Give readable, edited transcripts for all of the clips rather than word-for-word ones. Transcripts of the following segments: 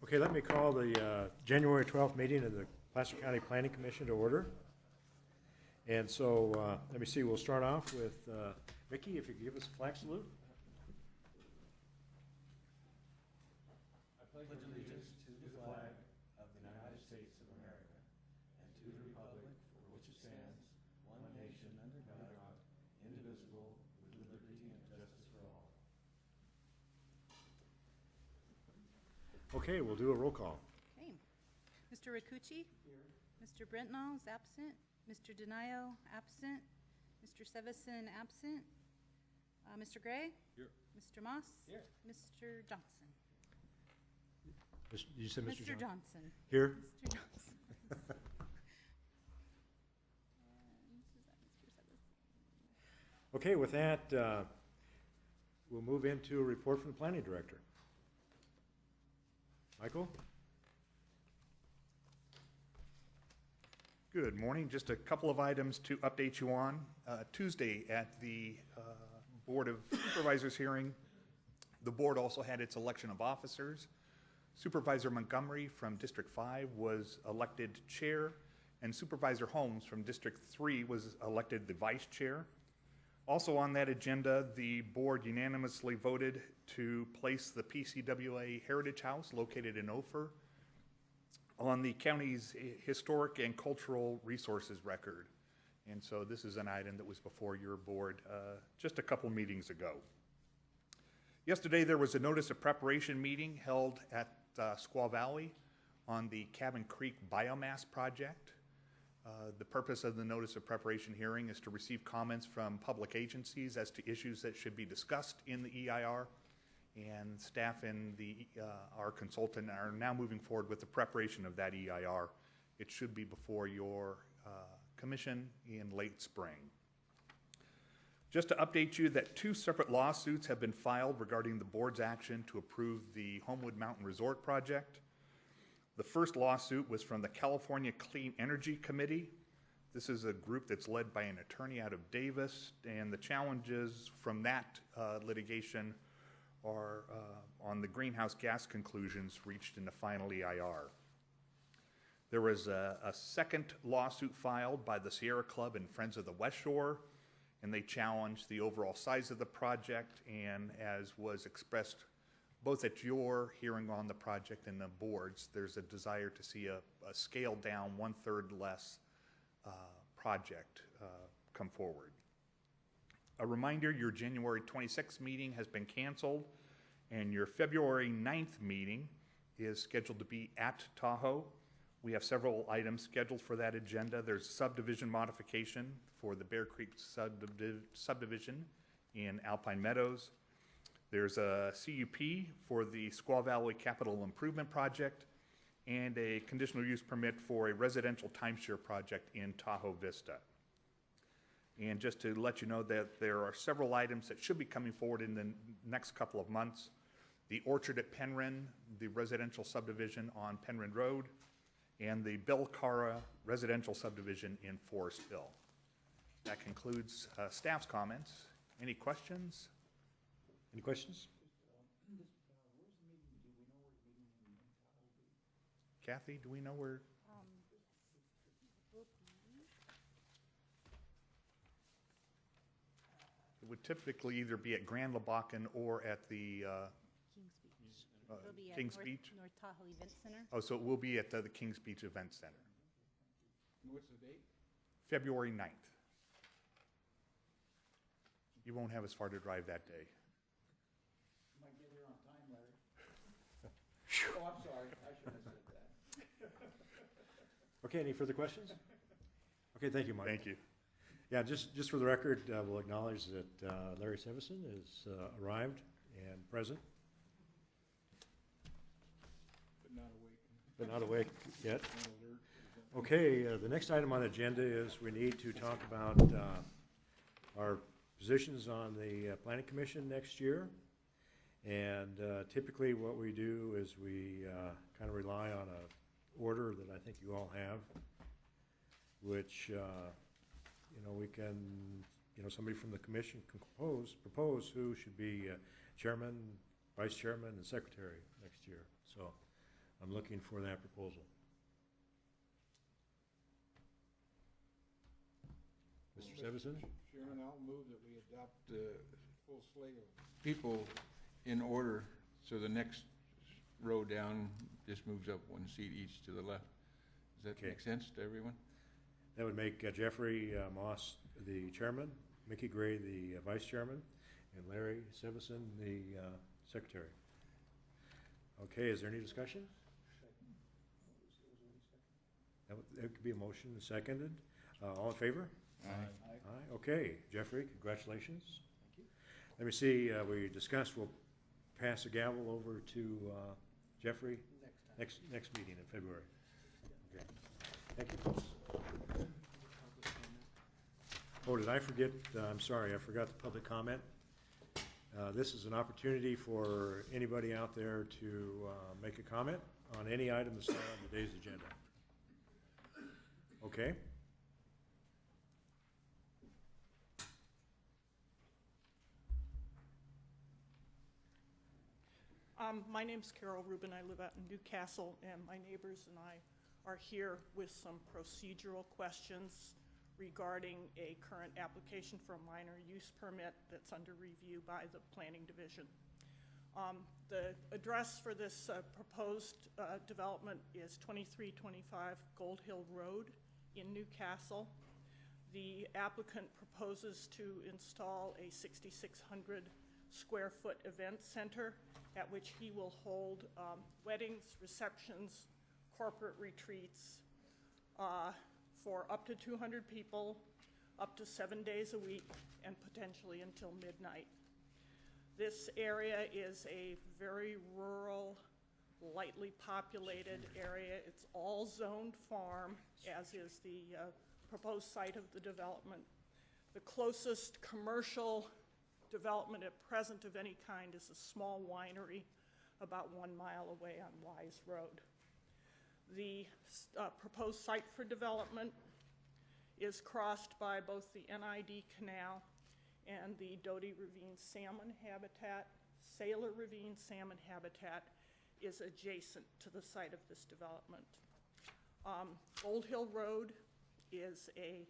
Okay, let me call the January 12th meeting of the Placer County Planning Commission to order. And so, let me see, we'll start off with Vicki, if you could give us a flag salute. I pledge allegiance to the flag of the United States of America and to the republic for which it stands, one nation under God, indivisible, with liberty and justice for all. Okay, we'll do a roll call. Okay. Mr. Rakucci? Here. Mr. Brentnall is absent. Mr. Denayo, absent. Mr. Sevison, absent. Mr. Gray? Here. Mr. Moss? Here. Mr. Johnson? You said Mr. Johnson? Johnson. Here? Mr. Johnson. And this is Mr. Sevison. Okay, with that, we'll move into a report from the Planning Director. Michael? Good morning. Just a couple of items to update you on. Tuesday at the Board of Supervisors hearing, the board also had its election of officers. Supervisor Montgomery from District 5 was elected chair, and Supervisor Holmes from District 3 was elected the vice chair. Also on that agenda, the board unanimously voted to place the PCWA Heritage House located in Ophir on the county's historic and cultural resources record. And so this is an item that was before your board just a couple meetings ago. Yesterday there was a notice of preparation meeting held at Squaw Valley on the Cabin Creek Biomass Project. The purpose of the notice of preparation hearing is to receive comments from public agencies as to issues that should be discussed in the EIR, and staff and our consultant are now moving forward with the preparation of that EIR. It should be before your commission in late spring. Just to update you that 2 separate lawsuits have been filed regarding the board's action to approve the Homewood Mountain Resort project. The first lawsuit was from the California Clean Energy Committee. This is a group that's led by an attorney out of Davis, and the challenges from that litigation are on the greenhouse gas conclusions reached in the final EIR. There was a second lawsuit filed by the Sierra Club and Friends of the West Shore, and they challenged the overall size of the project, and as was expressed both at your hearing on the project and the boards, there's a desire to see a scaled down 1/3 less project come forward. A reminder, your January 26th meeting has been canceled, and your February 9th meeting is scheduled to be at Tahoe. We have several items scheduled for that agenda. There's subdivision modification for the Bear Creek subdivision in Alpine Meadows. There's a CUP for the Squaw Valley Capital Improvement Project, and a conditional use permit for a residential timeshare project in Tahoe Vista. And just to let you know that there are several items that should be coming forward in the next couple of months. The Orchard at Penryn, the residential subdivision on Penryn Road, and the Belcara residential subdivision in Forestville. That concludes staff's comments. Any questions? Any questions? Kathy, do we know where? It would typically either be at Grand Labakan or at the Kings Beach. It'll be at Kings Beach? North Tahoe Event Center. Oh, so it will be at the Kings Beach Event Center. What's the date? February 9th. You won't have as far to drive that day. Might get here on time, Larry. Oh, I'm sorry, I shouldn't have said that. Okay, any further questions? Okay, thank you, Mike. Thank you. Yeah, just for the record, we'll acknowledge that Larry Sevison has arrived and present, But not awake. but not awake yet. Not alert. Okay, the next item on the agenda is we need to talk about our positions on the Planning Commission next year. And typically what we do is we kind of rely on a order that I think you all have, which, we can, somebody from the commission can propose who should be chairman, vice chairman, and secretary next year. So I'm looking for that proposal. Mr. Sevison? Chairman, I'll move that we adopt the full slate of people in order, so the next row down just moves up one seat each to the left. Does that Okay. make sense to everyone? That would make Jeffrey Moss the chairman, Mickey Gray the vice chairman, and Larry Sevison the secretary. Okay, is there any discussion? That could be a motion, seconded. All in favor? Aye. Aye, okay. Jeffrey, congratulations. Thank you. Let me see, we discussed, we'll pass the gavel over to Jeffrey next meeting in February. Okay. Thank you, folks. Oh, did I forget? I'm sorry, I forgot the public comment. This is an opportunity for anybody out there to make a comment on any item that's not on today's agenda. Okay? My name's Carol Rubin. I live out in Newcastle, and my neighbors and I are here with some procedural questions regarding a current application for a minor use permit that's under review by the Planning Division. The address for this proposed development is 2325 Gold Hill Road in Newcastle. The applicant proposes to install a 6,600 square foot event center at which he will hold weddings, receptions, corporate retreats for up to 200 people, up to 7 days a week, and potentially until midnight. This area is a very rural, lightly populated area. It's all zoned farm, as is the proposed site of the development. The closest commercial development at present of any kind is a small winery about 1 mile away on Wise Road. The proposed site for development is crossed by both the NID Canal and the Doty Ravine salmon habitat. Sailor Ravine salmon habitat is adjacent to the site of this development. Gold Hill Road is a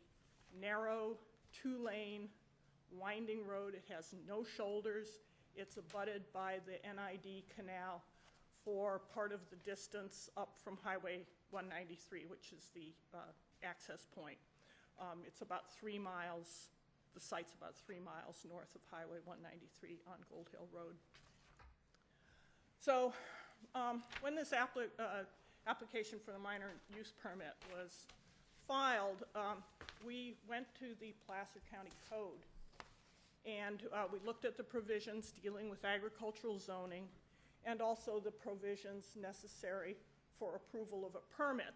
narrow, 2-lane, winding road. It has no shoulders. It's abutted by the NID Canal for part of the distance up from Highway 193, which is the access point. It's about 3 miles, the site's about 3 miles north of Highway 193 on Gold Hill Road. So when this application for the minor use permit was filed, we went to the Placer County Code and we looked at the provisions dealing with agricultural zoning and also the provisions necessary for approval of a permit.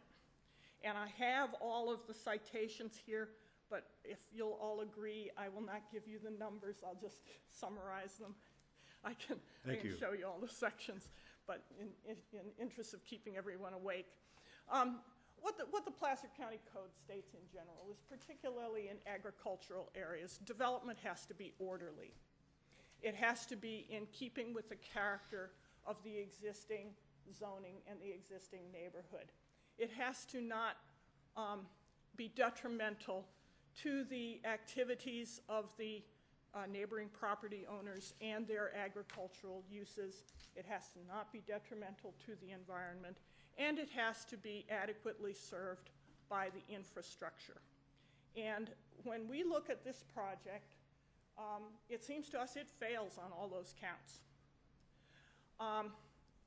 And I have all of the citations here, but if you'll all agree, I will not give you the numbers. I'll just summarize them. I can show you all the sections, but in interest of keeping everyone awake. What the Placer County Code states in general is, particularly in agricultural areas, development has to be orderly. It has to be in keeping with the character of the existing zoning and the existing neighborhood. It has to not be detrimental to the activities of the neighboring property owners and their agricultural uses. It has to not be detrimental to the environment, and it has to be adequately served by the infrastructure. And when we look at this project, it seems to us it fails on all those counts.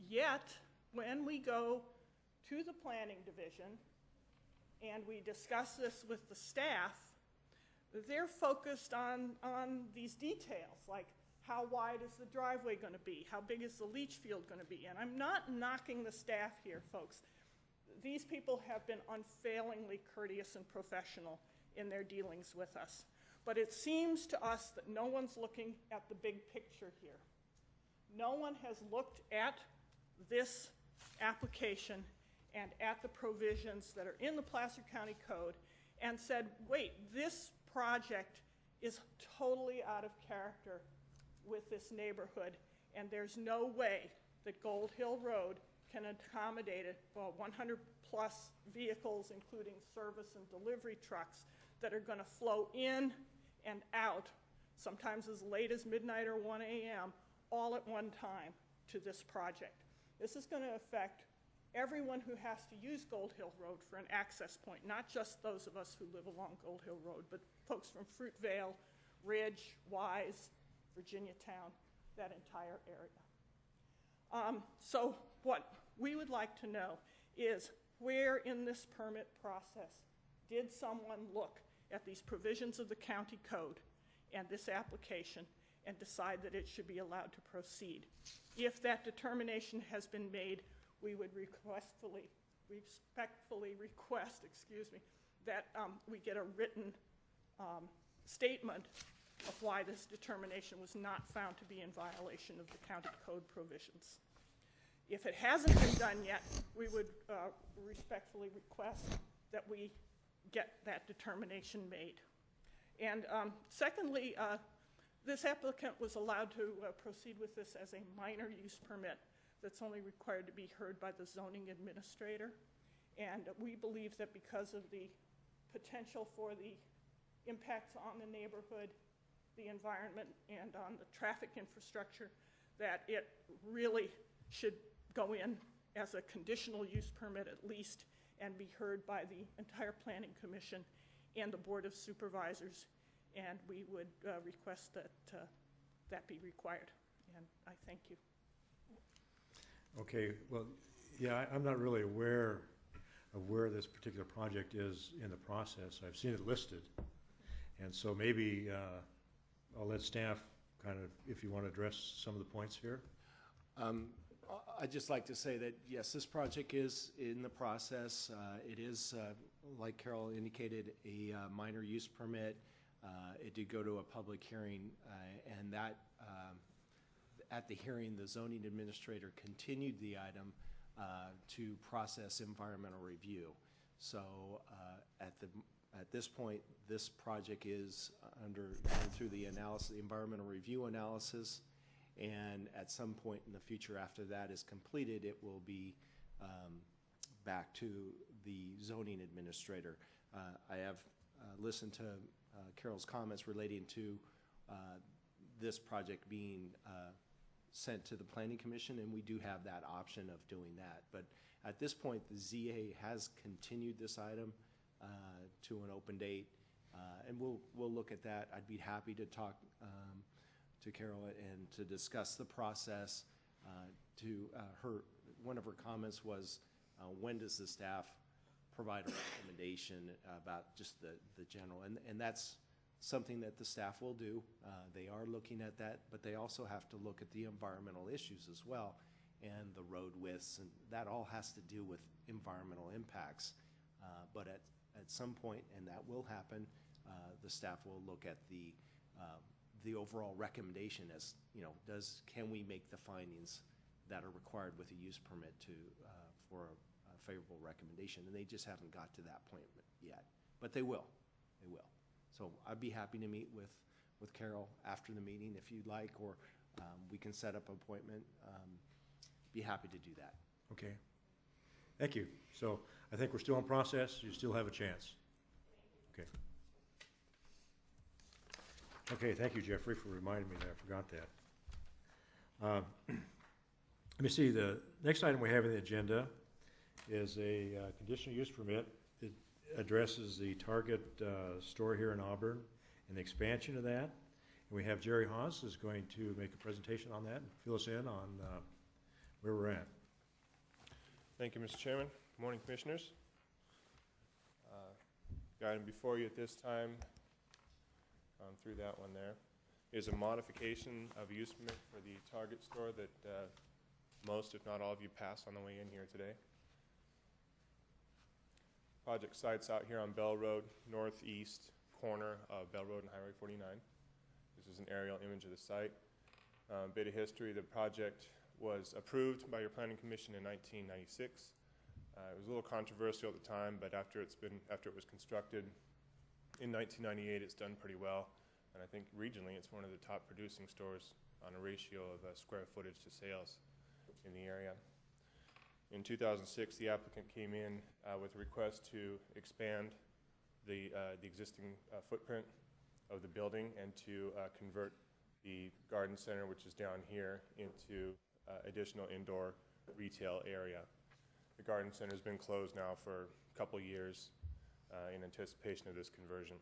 Yet, when we go to the Planning Division and we discuss this with the staff, they're focused on these details, like how wide is the driveway going to be? How big is the leach field going to be? And I'm not knocking the staff here, folks. These people have been unfailingly courteous and professional in their dealings with us. But it seems to us that no one's looking at the big picture here. No one has looked at this application and at the provisions that are in the Placer County Code and said, wait, this project is totally out of character with this neighborhood, and there's no way that Gold Hill Road can accommodate 100-plus vehicles, including service and delivery trucks, that are going to flow in and out, sometimes as late as midnight or 1 a.m., all at one time to this project. This is going to affect everyone who has to use Gold Hill Road for an access point, not just those of us who live along Gold Hill Road, but folks from Fruitvale, Ridge, Wise, Virginia Town, that entire area. So what we would like to know is where in this permit process did someone look at these provisions of the county code and this application and decide that it should be allowed to proceed? If that determination has been made, we would respectfully request, that we get a written statement of why this determination was not found to be in violation of the county code provisions. If it hasn't been done yet, we would respectfully request that we get that determination made. And secondly, this applicant was allowed to proceed with this as a minor use permit that's only required to be heard by the zoning administrator. And we believe that because of the potential for the impacts on the neighborhood, the environment, and on the traffic infrastructure, that it really should go in as a conditional use permit at least and be heard by the entire Planning Commission and the Board of Supervisors. And we would request that that be required. And I thank you. Okay, well, yeah, I'm not really aware of where this particular project is in the process. I've seen it listed. And so maybe I'll let staff kind of, if you want to address some of the points here. I'd just like to say that, yes, this project is in the process. It is, like Carol indicated, a minor use permit. It did go to a public hearing, and that at the hearing, the zoning administrator continued the item to process environmental review. So at this point, this project is through the analysis, the environmental review analysis, and at some point in the future after that is completed, it will be back to the zoning administrator. I have listened to Carol's comments relating to this project being sent to the Planning Commission, and we do have that option of doing that. But at this point, the ZA has continued this item to an open date, and we'll look at that. I'd be happy to talk to Carol and to discuss the process. One of her comments was, when does the staff provide a recommendation about just the general, and that's something that the staff will do. They are looking at that, but they also have to look at the environmental issues as well, and the road widths, and that all has to do with environmental impacts. But at some point, and that will happen, the staff will look at the overall recommendation as, can we make the findings that are required with a use permit for a favorable recommendation, and they just haven't got to that point yet, but they will. So I'd be happy to meet with Carol after the meeting if you'd like, or we can set up an appointment. Be happy to do that. Okay. Thank you. So I think we're still in process. You still have a chance. Okay. Okay, thank you, Jeffrey, for reminding me that I forgot that. Let me see, the next item we have on the agenda is a conditional use permit. It addresses the Target store here in Auburn and the expansion of that. And we have Jerry Haas who's going to make a presentation on that and fill us in on where we're at. Thank you, Mr. Chairman. Good morning, Commissioners. The item before you at this time, through that one there, is a modification of a use permit for the Target store that most, if not all of you, passed on the way in here today. Project site's out here on Bell Road, northeast corner of Bell Road and Highway 49. This is an aerial image of the site. Bit of history, the project was approved by your Planning Commission in 1996. It was a little controversial at the time, but after it was constructed in 1998, it's done pretty well. And I think regionally, it's one of the top producing stores on a ratio of square footage to sales in the area. In 2006, the applicant came in with a request to expand the existing footprint of the building and to convert the garden center, which is down here, into additional indoor retail area. The garden center has been closed now for a couple years in anticipation of this conversion.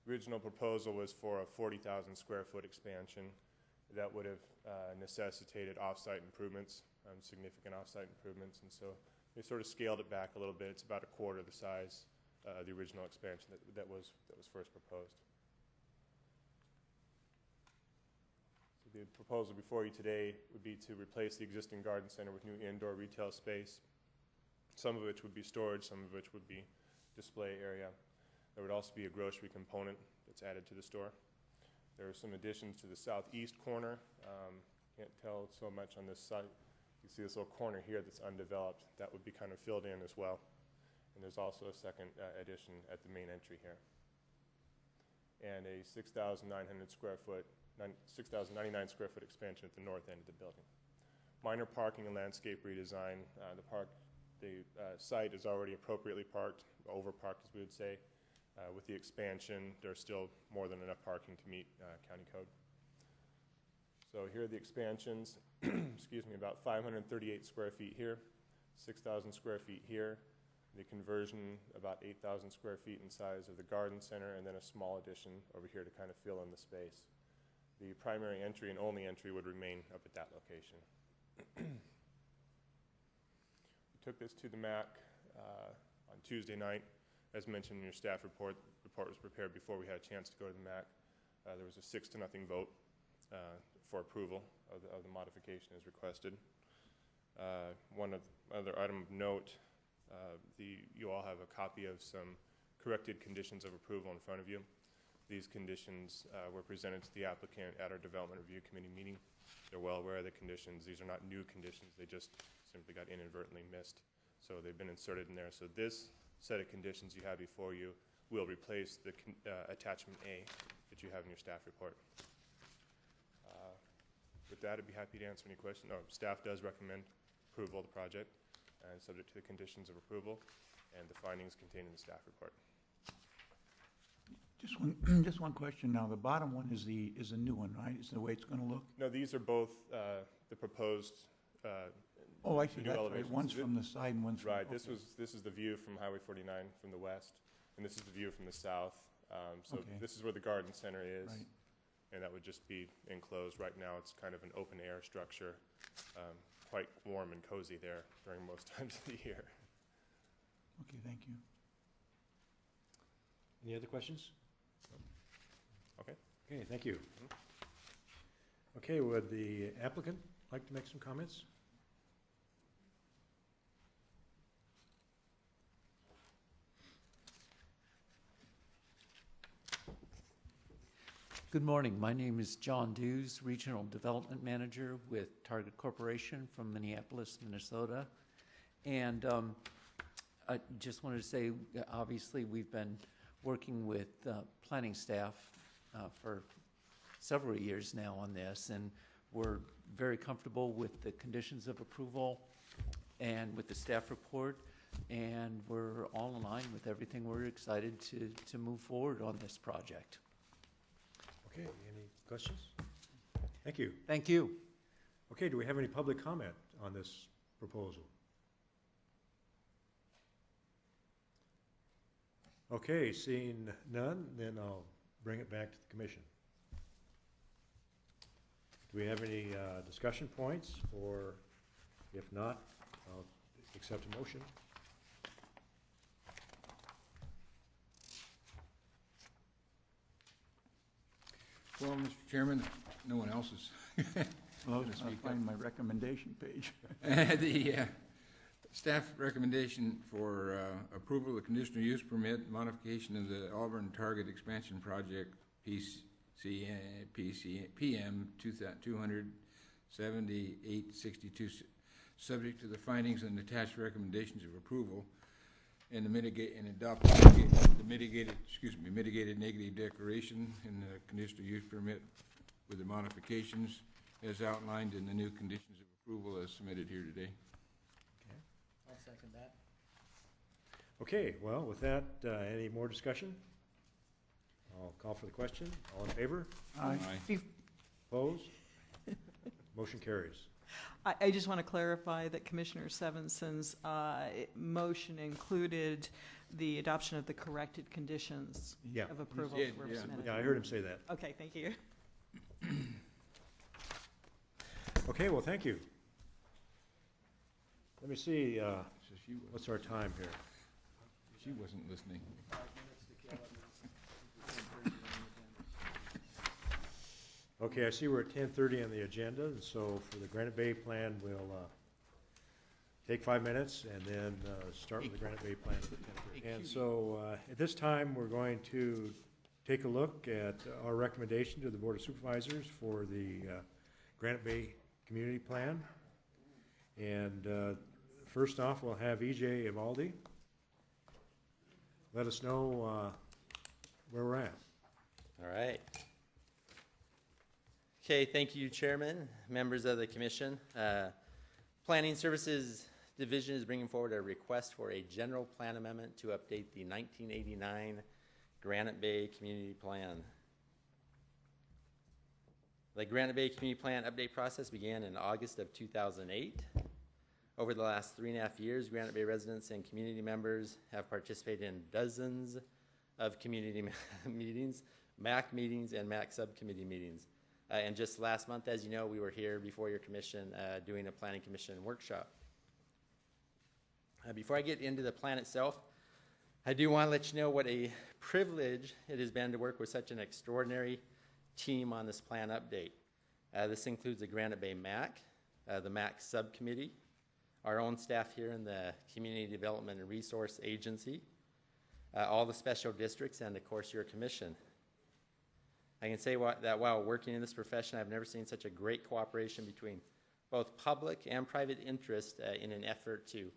The original proposal was for a 40,000 square foot expansion that would have necessitated off-site improvements, significant off-site improvements, and so they sort of scaled it back a little bit. It's about a quarter the size of the original expansion that was first proposed. So the proposal before you today would be to replace the existing garden center with new indoor retail space, some of which would be storage, some of which would be display area. There would also be a grocery component that's added to the store. There are some additions to the southeast corner. Can't tell so much on this site. You see this little corner here that's undeveloped. That would be kind of filled in as well. And there's also a second addition at the main entry here. And a 6,900 square foot, 6,099 square foot expansion at the north end of the building. Minor parking and landscape redesign. The site is already appropriately parked, overparked as we would say. With the expansion, there's still more than enough parking to meet county code. So here are the expansions, excuse me, about 538 square feet here, 6,000 square feet here. The conversion, about 8,000 square feet in size of the garden center, and then a small addition over here to kind of fill in the space. The primary entry and only entry would remain up at that location. We took this to the MAC on Tuesday night. As mentioned in your staff report, the report was prepared before we had a chance to go to the MAC. There was a 6-0 vote for approval of the modification as requested. One other item of note, you all have a copy of some corrected conditions of approval in front of you. These conditions were presented to the applicant at our Development Review Committee meeting. They're well aware of the conditions. These are not new conditions. They just simply got inadvertently missed. So they've been inserted in there. So this set of conditions you have before you will replace the attachment A that you have in your staff report. With that, I'd be happy to answer any questions. No, staff does recommend approval of the project and subject to the conditions of approval and the findings contained in the staff report. Just one question now. The bottom one is the new one, right? Is the way it's going to look? No, these are both the proposed Oh, I see. new That's right. elevations. One's from the side and one's from... Right, okay. this is the view from Highway 49 from the west, and this is the view from the south. So Okay. this is where the garden center is, Right. and that would just be enclosed. Right now, it's kind of an open air structure, quite warm and cozy there during most times of the year. Okay, thank you. Any other questions? Okay. Okay, thank you. Okay, would the applicant like to make some comments? Good morning. My name is John Dews, Regional Development Manager with Target Corporation from Minneapolis, Minnesota. And I just wanted to say, obviously, we've been working with planning staff for several years now on this, and we're very comfortable with the conditions of approval and with the staff report, and we're all in line with everything. We're excited to move forward on this project. Okay, any questions? Thank you. Thank you. Okay, do we have any public comment on this proposal? Okay, seeing none, then I'll bring it back to the commission. Do we have any discussion points, or if not, I'll accept a motion. Well, Mr. Chairman, no one else is. Well, I was going to find my recommendation page. The staff recommendation for approval of the conditional use permit modification of the Auburn Target Expansion Project, PM 27862, subject to the findings and attached recommendations of approval, and to mitigate and adopt the mitigated negative declaration in the conditional use permit with the modifications as outlined in the new conditions of approval as submitted here today. Okay. Okay, well, with that, any more discussion? I'll call for the question. All in favor? Aye. Opposed? Motion carries. I just want to clarify that Commissioner Sevenson's motion included the adoption of the corrected conditions Yeah. of approval did, were yeah. submitted. Yeah, I heard him say that. Okay, thank you. Okay, well, thank you. Let me see, So she, what's our time here? she wasn't listening. Okay, I see we're at 10:30 on the agenda, and so for the Granite Bay Plan, we'll take 5 minutes and then start with the Granite Bay Plan at 10:30. And so at this time, we're going to take a look at our recommendation to the Board of Supervisors for the Granite Bay Community Plan. And first off, we'll have E.J. Evaldi. Let us know where we're at. All right. Okay, thank you, Chairman, members of the Commission. Planning Services Division is bringing forward a request for a general plan amendment to update the 1989 Granite Bay Community Plan. The Granite Bay Community Plan update process began in August of 2008. Over the last 3.5 years, Granite Bay residents and community members have participated in dozens of community meetings, MAC meetings, and MAC subcommittee meetings. And just last month, as you know, we were here before your commission doing a planning commission workshop. Before I get into the plan itself, I do want to let you know what a privilege it has been to work with such an extraordinary team on this plan update. This includes the Granite Bay MAC, the MAC subcommittee, our own staff here in the Community Development and Resource Agency, all the special districts, and of course your commission. I can say that while working in this profession, I've never seen such a great cooperation between both public and private interest in an effort to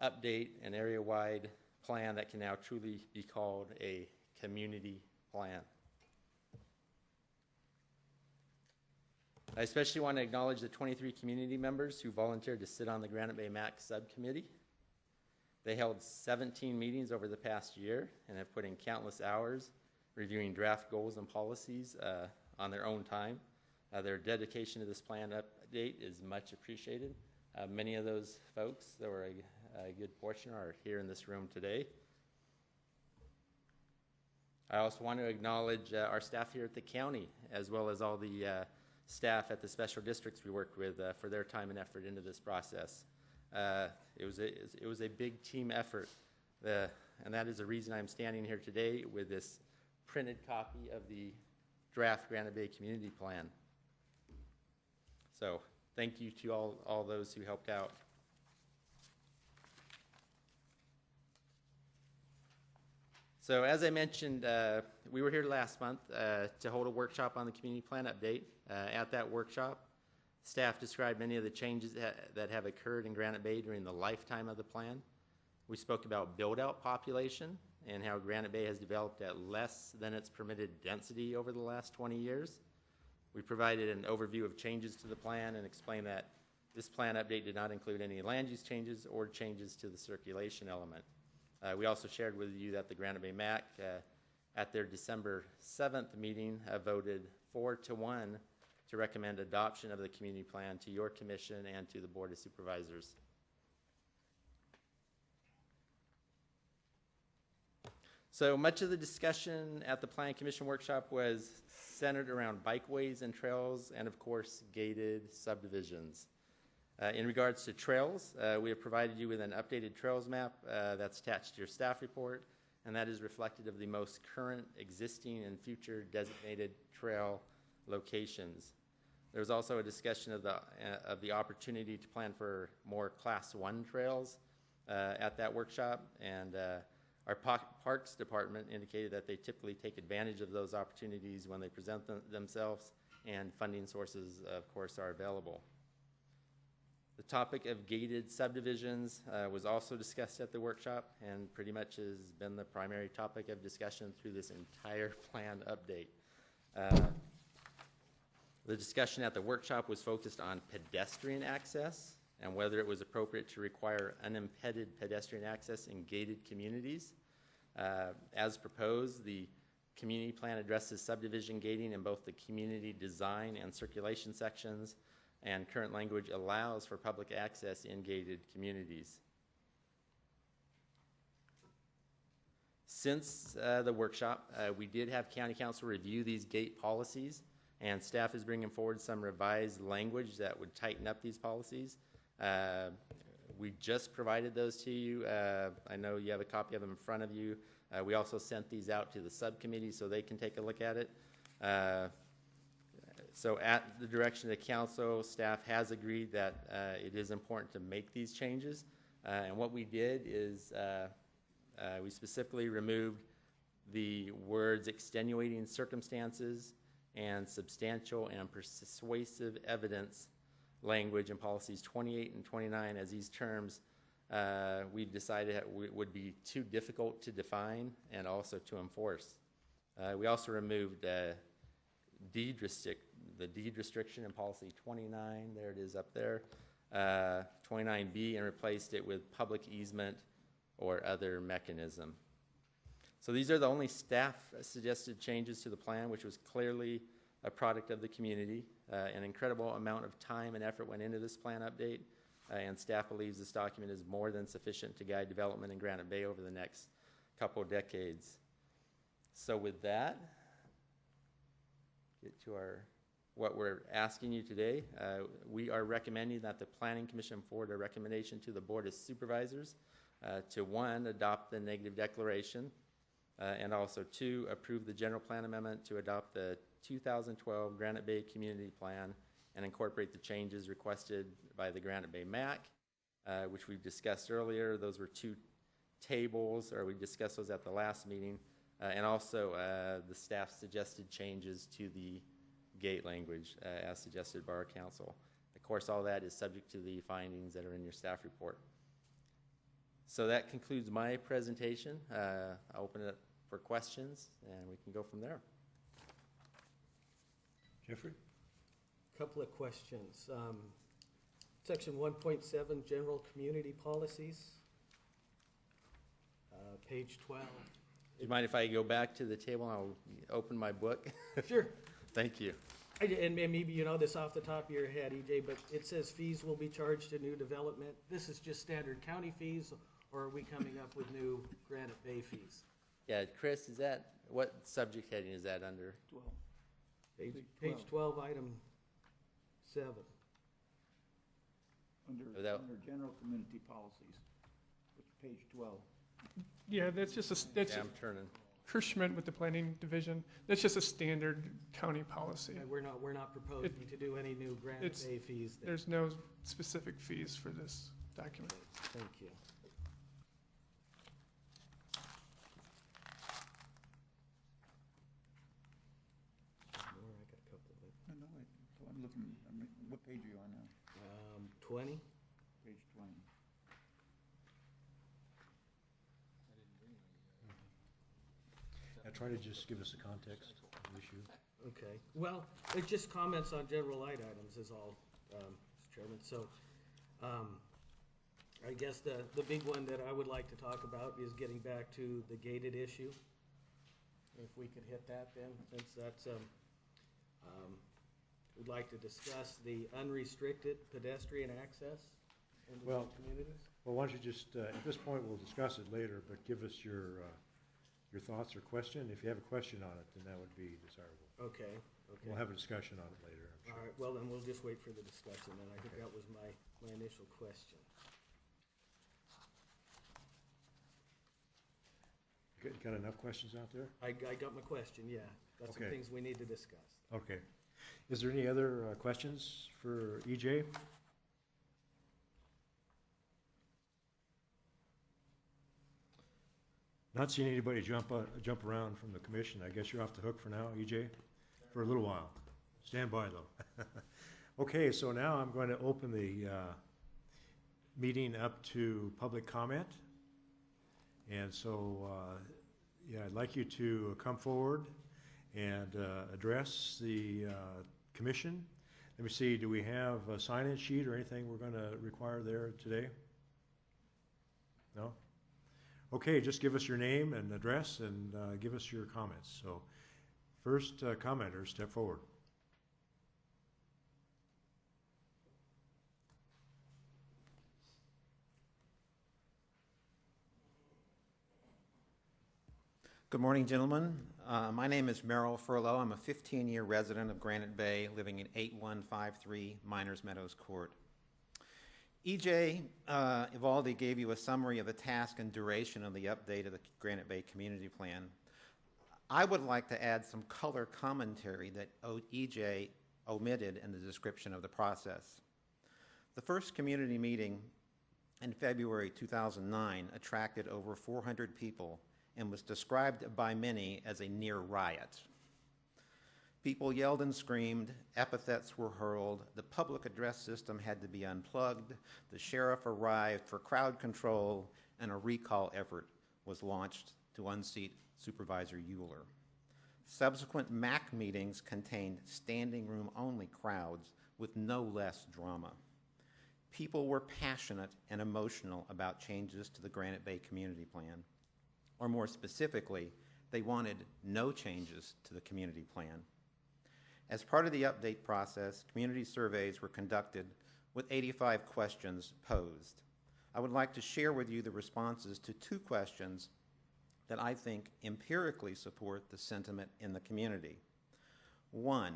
update an area-wide plan that can now truly be called a community plan. I especially want to acknowledge the 23 community members who volunteered to sit on the Granite Bay MAC subcommittee. They held 17 meetings over the past year and have put in countless hours reviewing draft goals and policies on their own time. Their dedication to this plan update is much appreciated. Many of those folks, there were a good portion, are here in this room today. I also want to acknowledge our staff here at the county, as well as all the staff at the special districts we worked with for their time and effort into this process. It was a big team effort, and that is the reason I'm standing here today with this printed copy of the draft Granite Bay Community Plan. So thank you to all those who helped out. So as I mentioned, we were here last month to hold a workshop on the community plan update. At that workshop, staff described many of the changes that have occurred in Granite Bay during the lifetime of the plan. We spoke about build-out population and how Granite Bay has developed at less than its permitted density over the last 20 years. We provided an overview of changes to the plan and explained that this plan update did not include any land use changes or changes to the circulation element. We also shared with you that the Granite Bay MAC, at their December 7th meeting, voted 4-1 to recommend adoption of the community plan to your commission and to the Board of Supervisors. So much of the discussion at the Planning Commission workshop was centered around bikeways and trails and, of course, gated subdivisions. In regards to trails, we have provided you with an updated trails map that's attached to your staff report, and that is reflective of the most current, existing, and future designated trail locations. There was also a discussion of the opportunity to plan for more Class 1 trails at that workshop, and our Parks Department indicated that they typically take advantage of those opportunities when they present themselves, and funding sources, of course, are available. The topic of gated subdivisions was also discussed at the workshop and pretty much has been the primary topic of discussion through this entire plan update. The discussion at the workshop was focused on pedestrian access and whether it was appropriate to require unimpeded pedestrian access in gated communities. As proposed, the community plan addresses subdivision gating in both the community design and circulation sections, and current language allows for public access in gated communities. Since the workshop, we did have county council review these gate policies, and staff is bringing forward some revised language that would tighten up these policies. We just provided those to you. I know you have a copy of them in front of you. We also sent these out to the subcommittee so they can take a look at it. So at the direction of the council, staff has agreed that it is important to make these changes. And what we did is we specifically removed the words extenuating circumstances and substantial and persuasive evidence language in policies 28 and 29, as these terms we've decided would be too difficult to define and also to enforce. We also removed the deed restriction in policy 29, there it is up there, 29B, and replaced it with public easement or other mechanism. So these are the only staff suggested changes to the plan, which was clearly a product of the community. An incredible amount of time and effort went into this plan update, and staff believes this document is more than sufficient to guide development in Granite Bay over the next couple decades. So with that, get to what we're asking you today. We are recommending that the Planning Commission forward a recommendation to the Board of Supervisors to 1, adopt the negative declaration, and also 2, approve the general plan amendment to adopt the 2012 Granite Bay Community Plan and incorporate the changes requested by the Granite Bay MAC, which we've discussed earlier. Those were 2 tables, or we discussed those at the last meeting, and also the staff suggested changes to the gate language as suggested by our council. Of course, all that is subject to the findings that are in your staff report. So that concludes my presentation. I'll open it up for questions, and we can go from there. Jeffrey? Couple of questions. Section 1.7, general community policies, page 12. Do you mind if I go back to the table and I'll open my book? Sure. Thank you. And maybe you know this off the top of your head, EJ, but it says fees will be charged to new development. This is just standard county fees, or are we coming up with new Granite Bay fees? Yeah, Chris, what subject heading is that under? 12. Page 12, item 7. Without- Under general community policies, it's page 12. Yeah, that's just Yeah, I'm turning. Chris Schmidt with the planning division. That's just a standard county policy. We're not proposing to do any new Granite it's- Bay fees then. There's no specific fees for this document. Thank you. More, I got a couple of it. No, wait, so I'm looking, what page are you on now? 20? Page 20. Now try to just give us a context of the issue. Okay, well, it's just comments on general light items is all, Mr. Chairman. So, I guess the big one that I would like to talk about is getting back to the gated issue. If we could hit that then, since that's, we'd like to discuss the unrestricted pedestrian access into the Well- communities. Well, why don't you just, at this point, we'll discuss it later, but give us your thoughts or question. If you have a question on it, then that would be desirable. Okay, We'll okay. have a discussion on it later, I'm All sure. right, well, then we'll just wait for the discussion, and I think that was my initial question. Got enough questions out there? I got my question, yeah. That's some Okay. things we need to discuss. Okay. Is there any other questions for EJ? Not seeing anybody jump around from the commission. I guess you're off the hook for now, EJ, for a little while. Stand by, though. Okay, so now I'm going to open the meeting up to public comment. And so, yeah, I'd like you to come forward and address the commission. Let me see, do we have a sign-in sheet or anything we're going to require there today? No? Okay, just give us your name and address and give us your comments. So, first commenter, step forward. Good morning, gentlemen. My name is Merrill Furlow. I'm a 15-year resident of Granite Bay, living in 8153 Miners Meadows Court. EJ Ivaldi gave you a summary of the task and duration of the update of the Granite Bay Community Plan. I would like to add some color commentary that EJ omitted in the description of the process. The first community meeting in February 2009 attracted over 400 people and was described by many as a near riot. People yelled and screamed, epithets were hurled, the public address system had to be unplugged, the sheriff arrived for crowd control, and a recall effort was launched to unseat Supervisor Euler. Subsequent MAC meetings contained standing room only crowds with no less drama. People were passionate and emotional about changes to the Granite Bay Community Plan. Or more specifically, they wanted no changes to the community plan. As part of the update process, community surveys were conducted with 85 questions posed. I would like to share with you the responses to 2 questions that I think empirically support the sentiment in the community. 1,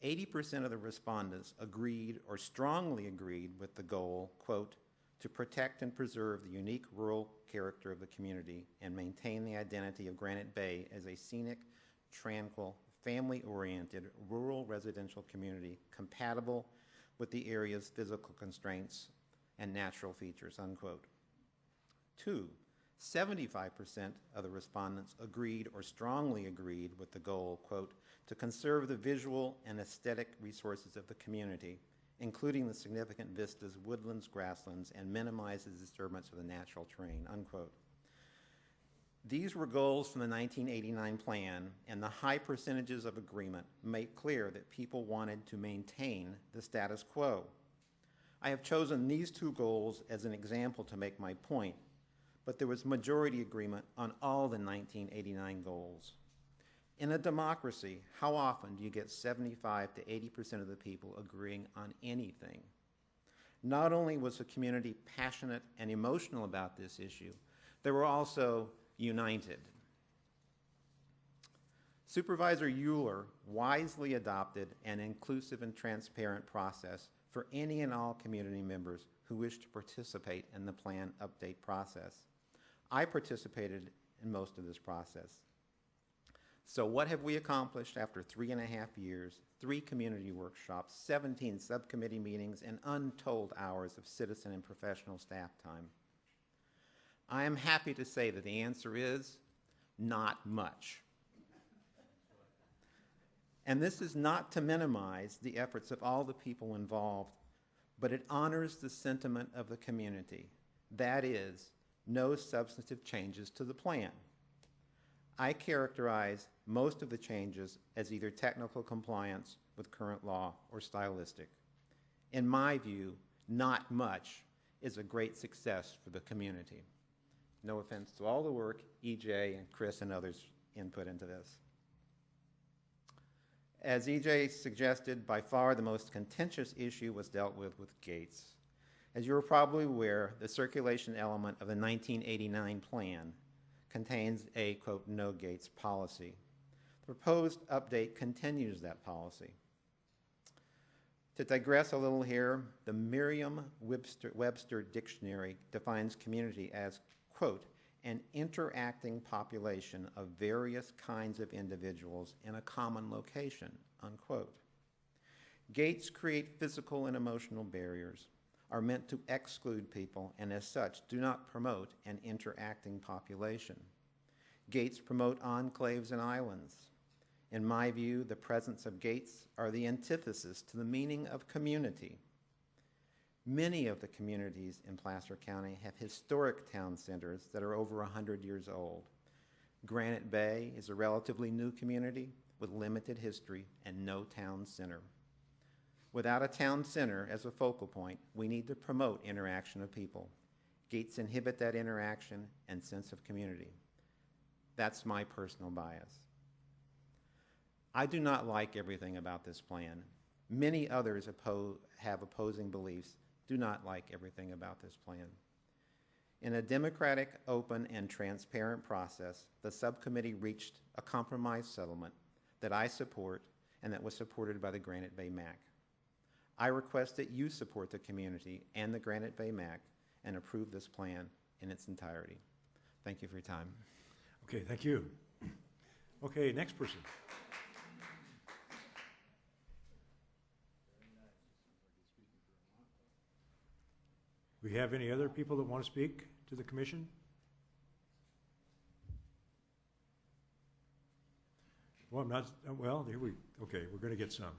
80% of the respondents agreed or strongly agreed with the goal, quote, to protect and preserve the unique rural character of the community and maintain the identity of Granite Bay as a scenic, tranquil, family-oriented, rural residential community compatible with the area's physical constraints and natural features, unquote. 2, 75% of the respondents agreed or strongly agreed with the goal, quote, to conserve the visual and aesthetic resources of the community, including the significant vistas, woodlands, grasslands, and minimize the disturbance of the natural terrain, unquote. These were goals from the 1989 plan, and the high percentages of agreement make clear that people wanted to maintain the status quo. I have chosen these 2 goals as an example to make my point, but there was majority agreement on all the 1989 goals. In a democracy, how often do you get 75 to 80% of the people agreeing on anything? Not only was the community passionate and emotional about this issue, they were also united. Supervisor Euler wisely adopted an inclusive and transparent process for any and all community members who wish to participate in the plan update process. I participated in most of this process. So what have we accomplished after 3.5 years, 3 community workshops, 17 subcommittee meetings, and untold hours of citizen and professional staff time? I am happy to say that the answer is not much. And this is not to minimize the efforts of all the people involved, but it honors the sentiment of the community. That is, no substantive changes to the plan. I characterize most of the changes as either technical compliance with current law or stylistic. In my view, not much is a great success for the community. No offense to all the work EJ and Chris and others input into this. As EJ suggested, by far the most contentious issue was dealt with gates. As you are probably aware, the circulation element of the 1989 plan contains a, quote, no gates policy. The proposed update continues that policy. To digress a little here, the Merriam-Webster Dictionary defines community as, quote, an interacting population of various kinds of individuals in a common location, unquote. Gates create physical and emotional barriers, are meant to exclude people, and as such do not promote an interacting population. Gates promote enclaves and islands. In my view, the presence of gates are the antithesis to the meaning of community. Many of the communities in Placer County have historic town centers that are over 100 years old. Granite Bay is a relatively new community with limited history and no town center. Without a town center as a focal point, we need to promote interaction of people. Gates inhibit that interaction and sense of community. That's my personal bias. I do not like everything about this plan. Many others have opposing beliefs, do not like everything about this plan. In a democratic, open, and transparent process, the subcommittee reached a compromise settlement that I support and that was supported by the Granite Bay MAC. I request that you support the community and the Granite Bay MAC and approve this plan in its entirety. Thank you for your time. Okay, thank you. Okay, next person. We have any other people that want to speak to the commission? Well, here okay, we're going to get some.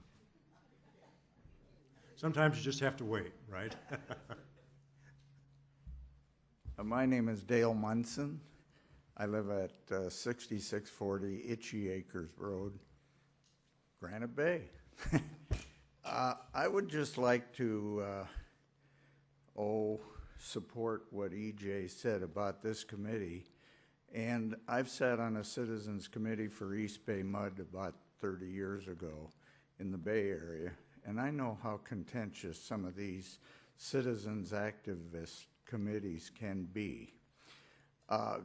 Sometimes you just have to wait, right? My name is Dale Munson. I live at 6640 Itchy Acres Road, Granite Bay. I would just like to support what EJ said about this committee. And I've sat on a citizens committee for East Bay Mud about 30 years ago in the Bay Area. And I know how contentious some of these citizens activist committees can be.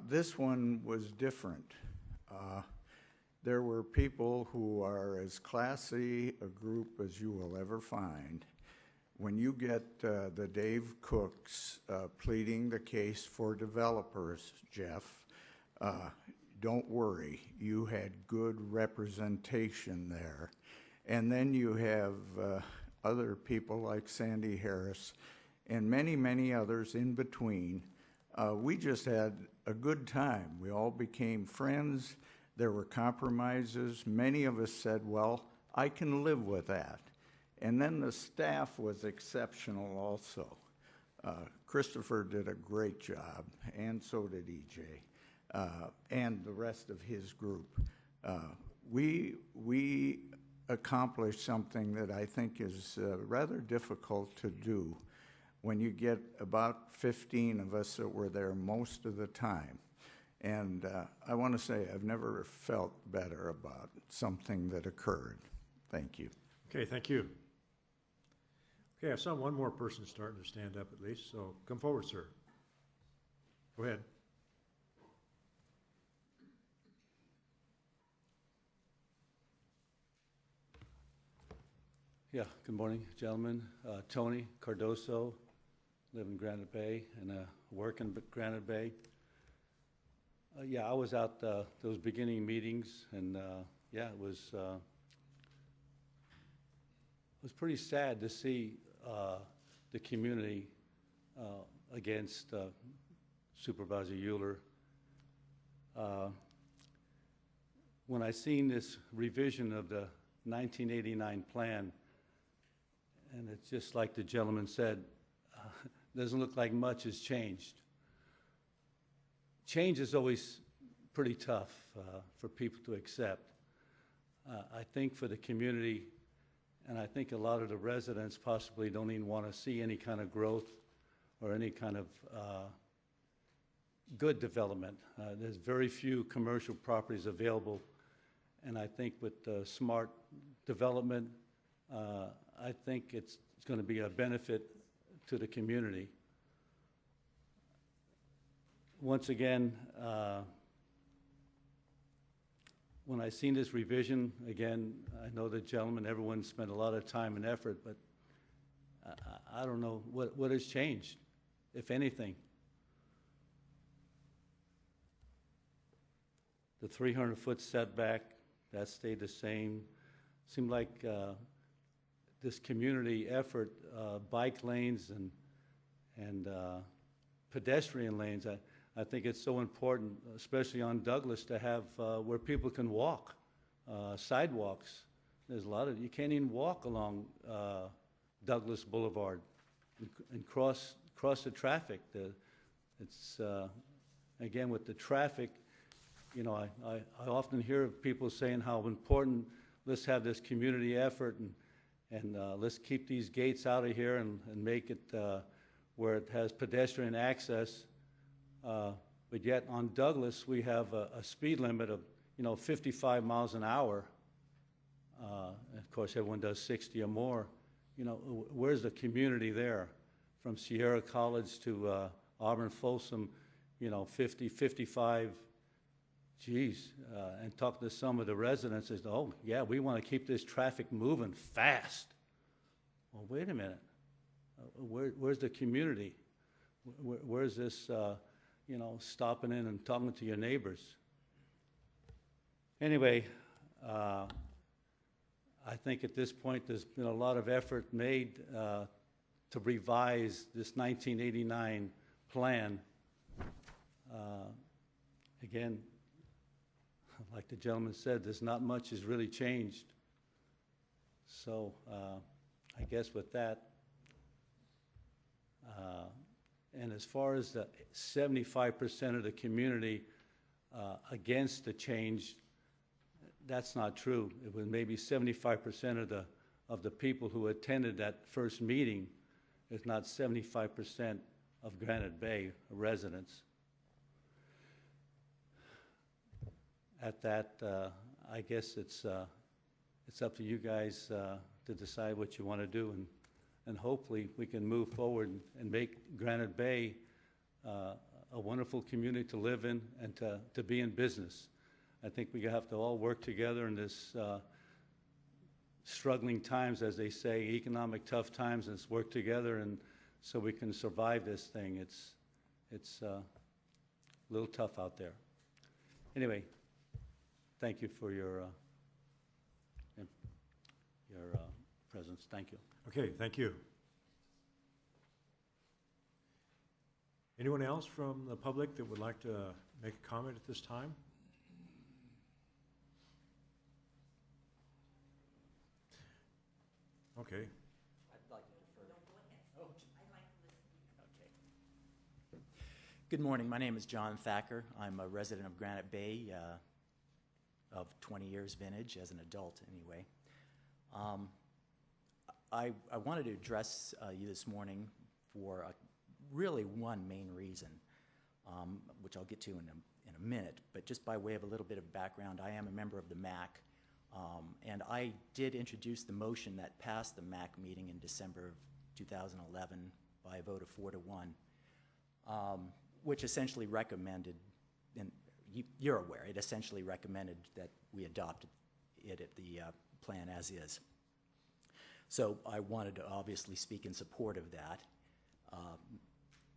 This one was different. There were people who are as classy a group as you will ever find. When you get the Dave Cooks pleading the case for developers, Jeff, don't worry, you had good representation there. And then you have other people like Sandy Harris and many, many others in between. We just had a good time. We all became friends. There were compromises. Many of us said, well, I can live with that. And then the staff was exceptional also. Christopher did a great job, and so did EJ, and the rest of his group. We accomplished something that I think is rather difficult to do when you get about 15 of us that were there most of the time. And I want to say I've never felt better about something that occurred. Thank you. Okay, thank you. Okay, I saw one more person starting to stand up at least, so come forward, sir. Go ahead. Yeah, good morning, gentlemen. Tony Cardoso, live in Granite Bay and work in Granite Bay. Yeah, I was out those beginning meetings, and yeah, it was pretty sad to see the community against Supervisor Euler. When I seen this revision of the 1989 plan, and it's just like the gentleman said, doesn't look like much has changed. Change is always pretty tough for people to accept. I think for the community, and I think a lot of the residents possibly don't even want to see any kind of growth or any kind of good development. There's very few commercial properties available, and I think with smart development, I think it's going to be a benefit to the community. Once again, when I seen this revision, again, I know the gentleman, everyone spent a lot of time and effort, but I don't know what has changed, if anything. The 300-foot setback, that stayed the same. Seemed like this community effort, bike lanes and pedestrian lanes, I think it's so important, especially on Douglas, to have where people can walk, sidewalks. There's a lot of, you can't even walk along Douglas Boulevard and cross the traffic. It's, again, with the traffic, you know, I often hear of people saying how important, let's have this community effort, And let's keep these gates out of here and make it where it has pedestrian access. But yet on Douglas, we have a speed limit of, 55 miles an hour. And of course, everyone does 60 or more. Where's the community there? From Sierra College to Auburn Folsom, 50, 55. Geez, and talk to some of the residents, is, oh, yeah, we want to keep this traffic moving fast. Well, wait a minute. Where's the community? Where's this, stopping in and talking to your neighbors? Anyway, I think at this point there's been a lot of effort made to revise this 1989 plan. Again, like the gentleman said, there's not much has really changed. So I guess with that, and as far as the 75% of the community against the change, that's not true. It was maybe 75% of the people who attended that first meeting, if not 75% of Granite Bay residents. At that, I guess it's up to you guys to decide what you want to do, and hopefully we can move forward and make Granite Bay a wonderful community to live in and to be in business. I think we have to all work together in this struggling times, as they say, economic tough times, and let's work together and so we can survive this thing. It's a little tough out there. Anyway, thank you for your presence. Thank you. Okay, thank you. Anyone else from the public that would like to make a comment at this time? Okay. I'd like to defer. Oh, I'd like to listen. Okay. Good morning. My name is John Thacker. I'm a resident of Granite Bay of 20 years vintage, as an adult anyway. I wanted to address you this morning for really one main reason, which I'll get to in a minute, but just by way of a little bit of background, I am a member of the MAC. And I did introduce the motion that passed the MAC meeting in December of 2011 by a vote of 4-1, which essentially recommended, and you're aware, it essentially recommended that we adopt it at the plan as is. So I wanted to obviously speak in support of that,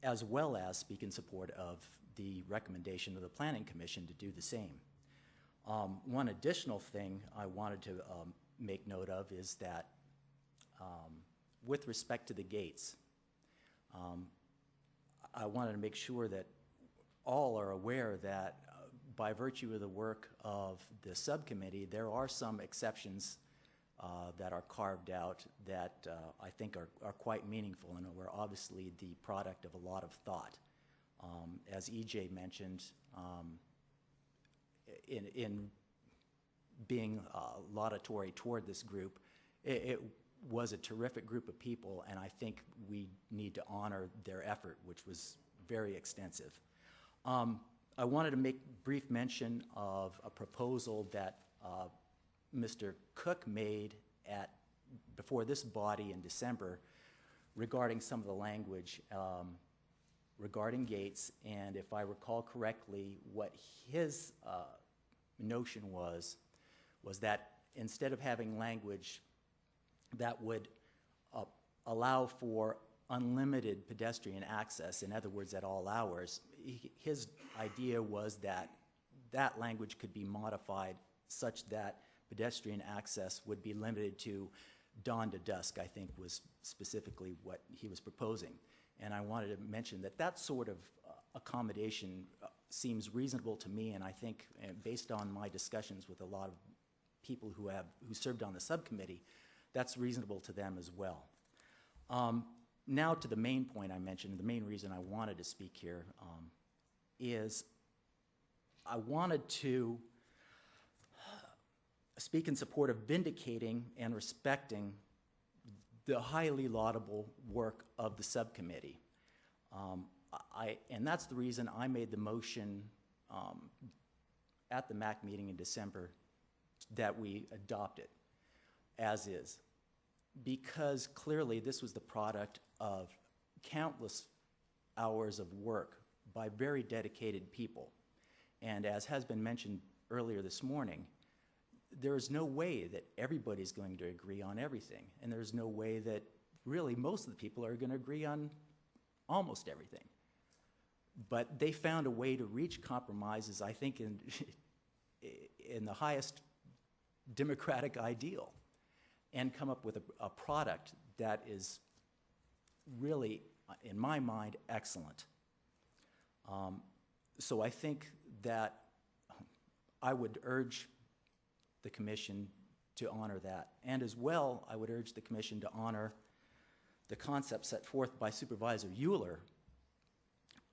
as well as speak in support of the recommendation of the Planning Commission to do the same. One additional thing I wanted to make note of is that with respect to the gates, I wanted to make sure that all are aware that by virtue of the work of the subcommittee, there are some exceptions that are carved out that I think are quite meaningful and were obviously the product of a lot of thought. As EJ mentioned, in being laudatory toward this group, it was a terrific group of people, and I think we need to honor their effort, which was very extensive. I wanted to make brief mention of a proposal that Mr. Cook made before this body in December regarding some of the language regarding gates, and if I recall correctly, what his notion was that instead of having language that would allow for unlimited pedestrian access, in other words, at all hours, his idea was that that language could be modified such that pedestrian access would be limited to dawn to dusk, I think was specifically what he was proposing. And I wanted to mention that that sort of accommodation seems reasonable to me, and I think based on my discussions with a lot of people who served on the subcommittee, that's reasonable to them as well. Now to the main point I mentioned, the main reason I wanted to speak here is I wanted to speak in support of vindicating and respecting the highly laudable work of the subcommittee. And that's the reason I made the motion at the MAC meeting in December that we adopt it as is. Because clearly this was the product of countless hours of work by very dedicated people. And as has been mentioned earlier this morning, there is no way that everybody's going to agree on everything. And there's no way that really most of the people are going to agree on almost everything. But they found a way to reach compromises, I think, in the highest democratic ideal, and come up with a product that is really, in my mind, excellent. So I think that I would urge the commission to honor that. And as well, I would urge the commission to honor the concept set forth by Supervisor Euler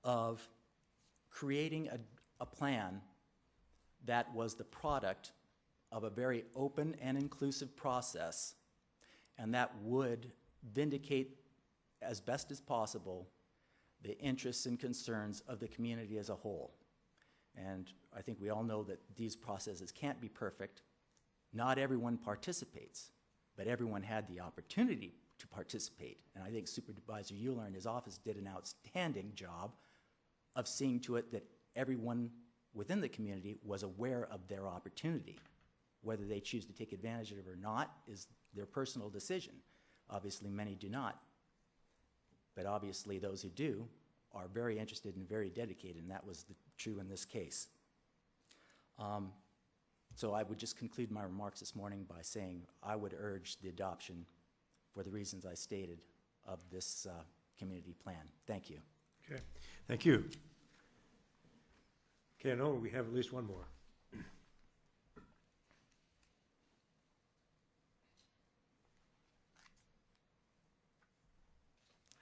of creating a plan that was the product of a very open and inclusive process, and that would vindicate as best as possible the interests and concerns of the community as a whole. And I think we all know that these processes can't be perfect. Not everyone participates, but everyone had the opportunity to participate. And I think Supervisor Euler and his office did an outstanding job of seeing to it that everyone within the community was aware of their opportunity. Whether they choose to take advantage of it or not is their personal decision. Obviously, many do not. But obviously, those who do are very interested and very dedicated, and that was true in this case. So I would just conclude my remarks this morning by saying I would urge the adoption, for the reasons I stated, of this community plan. Thank you. Okay, thank you. Okay, I know we have at least one more.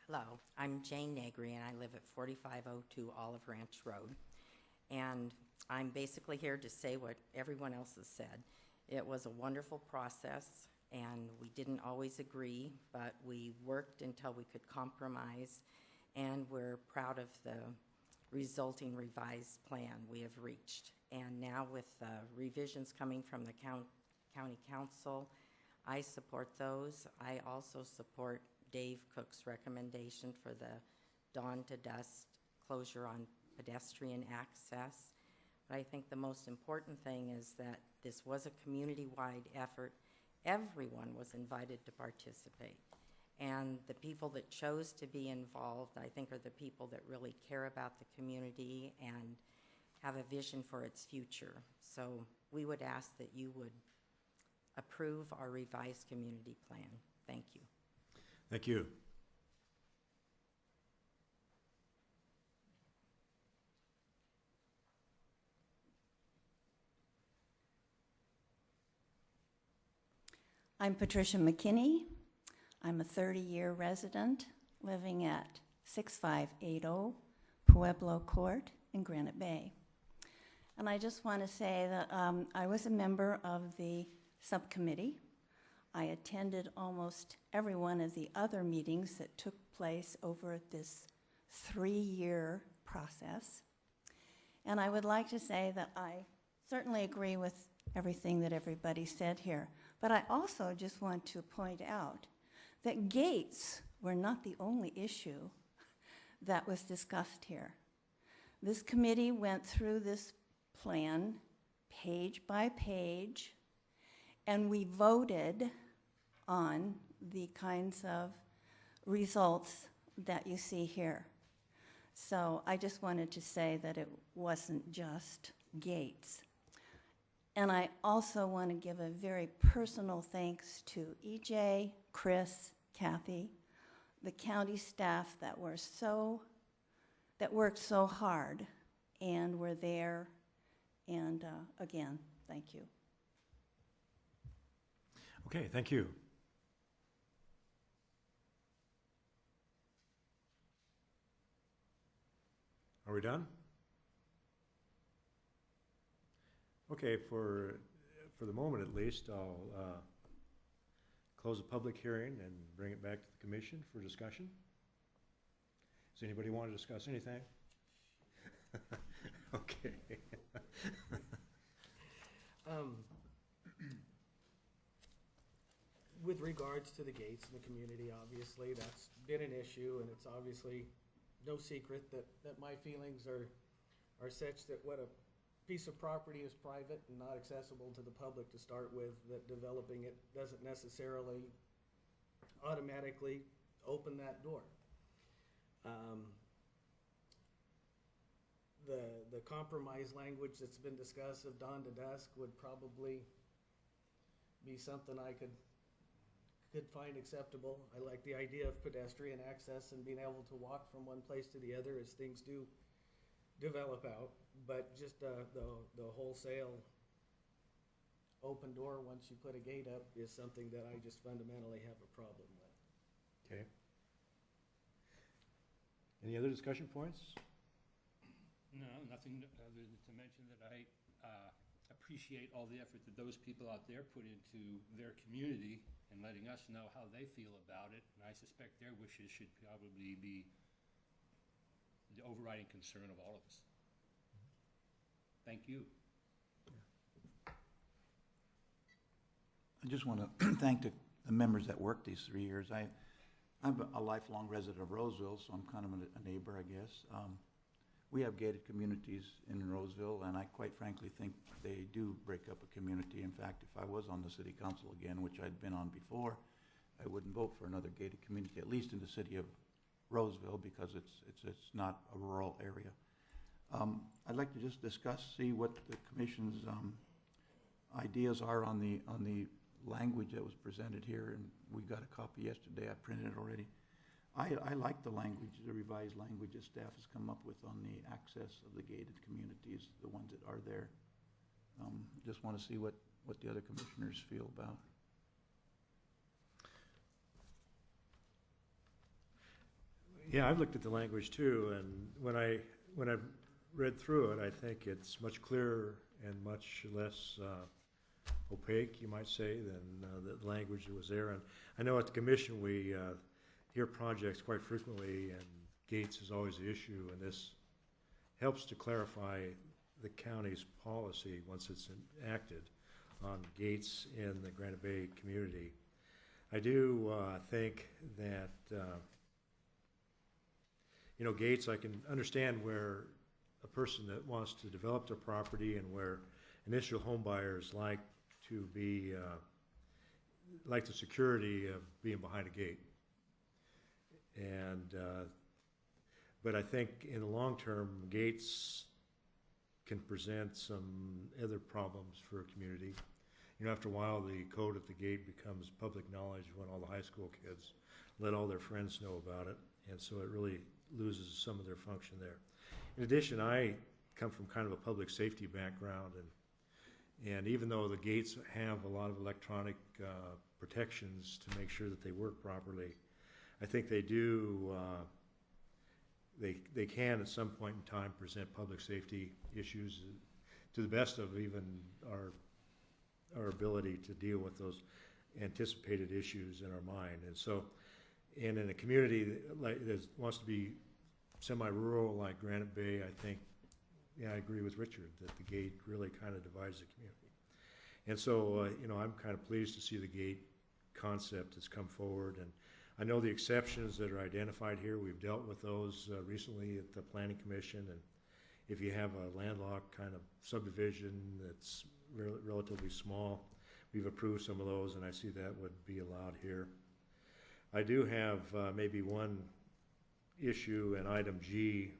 Hello, I'm Jane Negri, and I live at 4502 Olive Ranch Road. And I'm basically here to say what everyone else has said. It was a wonderful process, and we didn't always agree, but we worked until we could compromise, and we're proud of the resulting revised plan we have reached. And now with revisions coming from the county council, I support those. I also support Dave Cook's recommendation for the dawn to dusk closure on pedestrian access. But I think the most important thing is that this was a community-wide effort. Everyone was invited to participate. And the people that chose to be involved, I think, are the people that really care about the community and have a vision for its future. So we would ask that you would approve our revised community plan. Thank you. Thank you. I'm Patricia McKinney. I'm a 30-year resident living at 6580 Pueblo Court in Granite Bay. And I just want to say that I was a member of the subcommittee. I attended almost every one of the other meetings that took place over this 3-year process. And I would like to say that I certainly agree with everything that everybody said here. But I also just want to point out that gates were not the only issue that was discussed here. This committee went through this plan page by page, and we voted on the kinds of results that you see here. So I just wanted to say that it wasn't just gates. And I also want to give a very personal thanks to EJ, Chris, Kathy, the county staff that worked so hard and were there. And again, thank you. Okay, thank you. Are we done? Okay, for the moment at least, I'll close the public hearing and bring it back to the commission for discussion. Does anybody want to discuss anything? Okay. With regards to the gates in the community, obviously, that's been an issue, and it's obviously no secret that my feelings are such that what a piece of property is private and not accessible to the public to start with, that developing it doesn't necessarily automatically open that door. The compromise language that's been discussed of dawn to dusk would probably be something I could find acceptable. I like the idea of pedestrian access and being able to walk from one place to the other as things do develop out, but just the wholesale open door once you put a gate up is something that I just fundamentally have a problem with. Okay. Any other discussion points? No, nothing other than to mention that I appreciate all the effort that those people out there put into their community and letting us know how they feel about it. And I suspect their wishes should probably be the overriding concern of all of us. Thank you. I just want to thank the members that worked these 3 years. I'm a lifelong resident of Roseville, so I'm kind of a neighbor, I guess. We have gated communities in Roseville, and I quite frankly think they do break up a community. In fact, if I was on the city council again, which I'd been on before, I wouldn't vote for another gated community, at least in the city of Roseville, because it's not a rural area. I'd like to just see what the commission's ideas are on the language that was presented here, and we got a copy yesterday. I printed it already. I like the language, the revised language that staff has come up with on the access of the gated communities, the ones that are there. Just want to see what the other commissioners feel about. Yeah, I've looked at the language too, and when I've read through it, I think it's much clearer and much less opaque, you might say, than the language that was there. And I know at the commission we hear projects quite frequently, and gates is always the issue, and this helps to clarify the county's policy once it's enacted on gates in the Granite Bay community. I do think that gates, I can understand where a person that wants to develop their property and where initial home buyers like to be like the security of being behind a gate. And but I think in the long term, gates can present some other problems for a community. After a while, the code at the gate becomes public knowledge when all the high school kids let all their friends know about it, and so it really loses some of their function there. In addition, I come from kind of a public safety background, and even though the gates have a lot of electronic protections to make sure that they work properly, I think they do, they can at some point in time present public safety issues to the best of even our ability to deal with those anticipated issues in our mind. And so, and in a community that wants to be semi-rural like Granite Bay, I think, yeah, I agree with Richard that the gate really kind of divides the community. And so, I'm kind of pleased to see the gate concept has come forward, and I know the exceptions that are identified here. We've dealt with those recently at the Planning Commission, and if you have a landlocked kind of subdivision that's relatively small, we've approved some of those, and I see that would be allowed here. I do have maybe one issue in item G,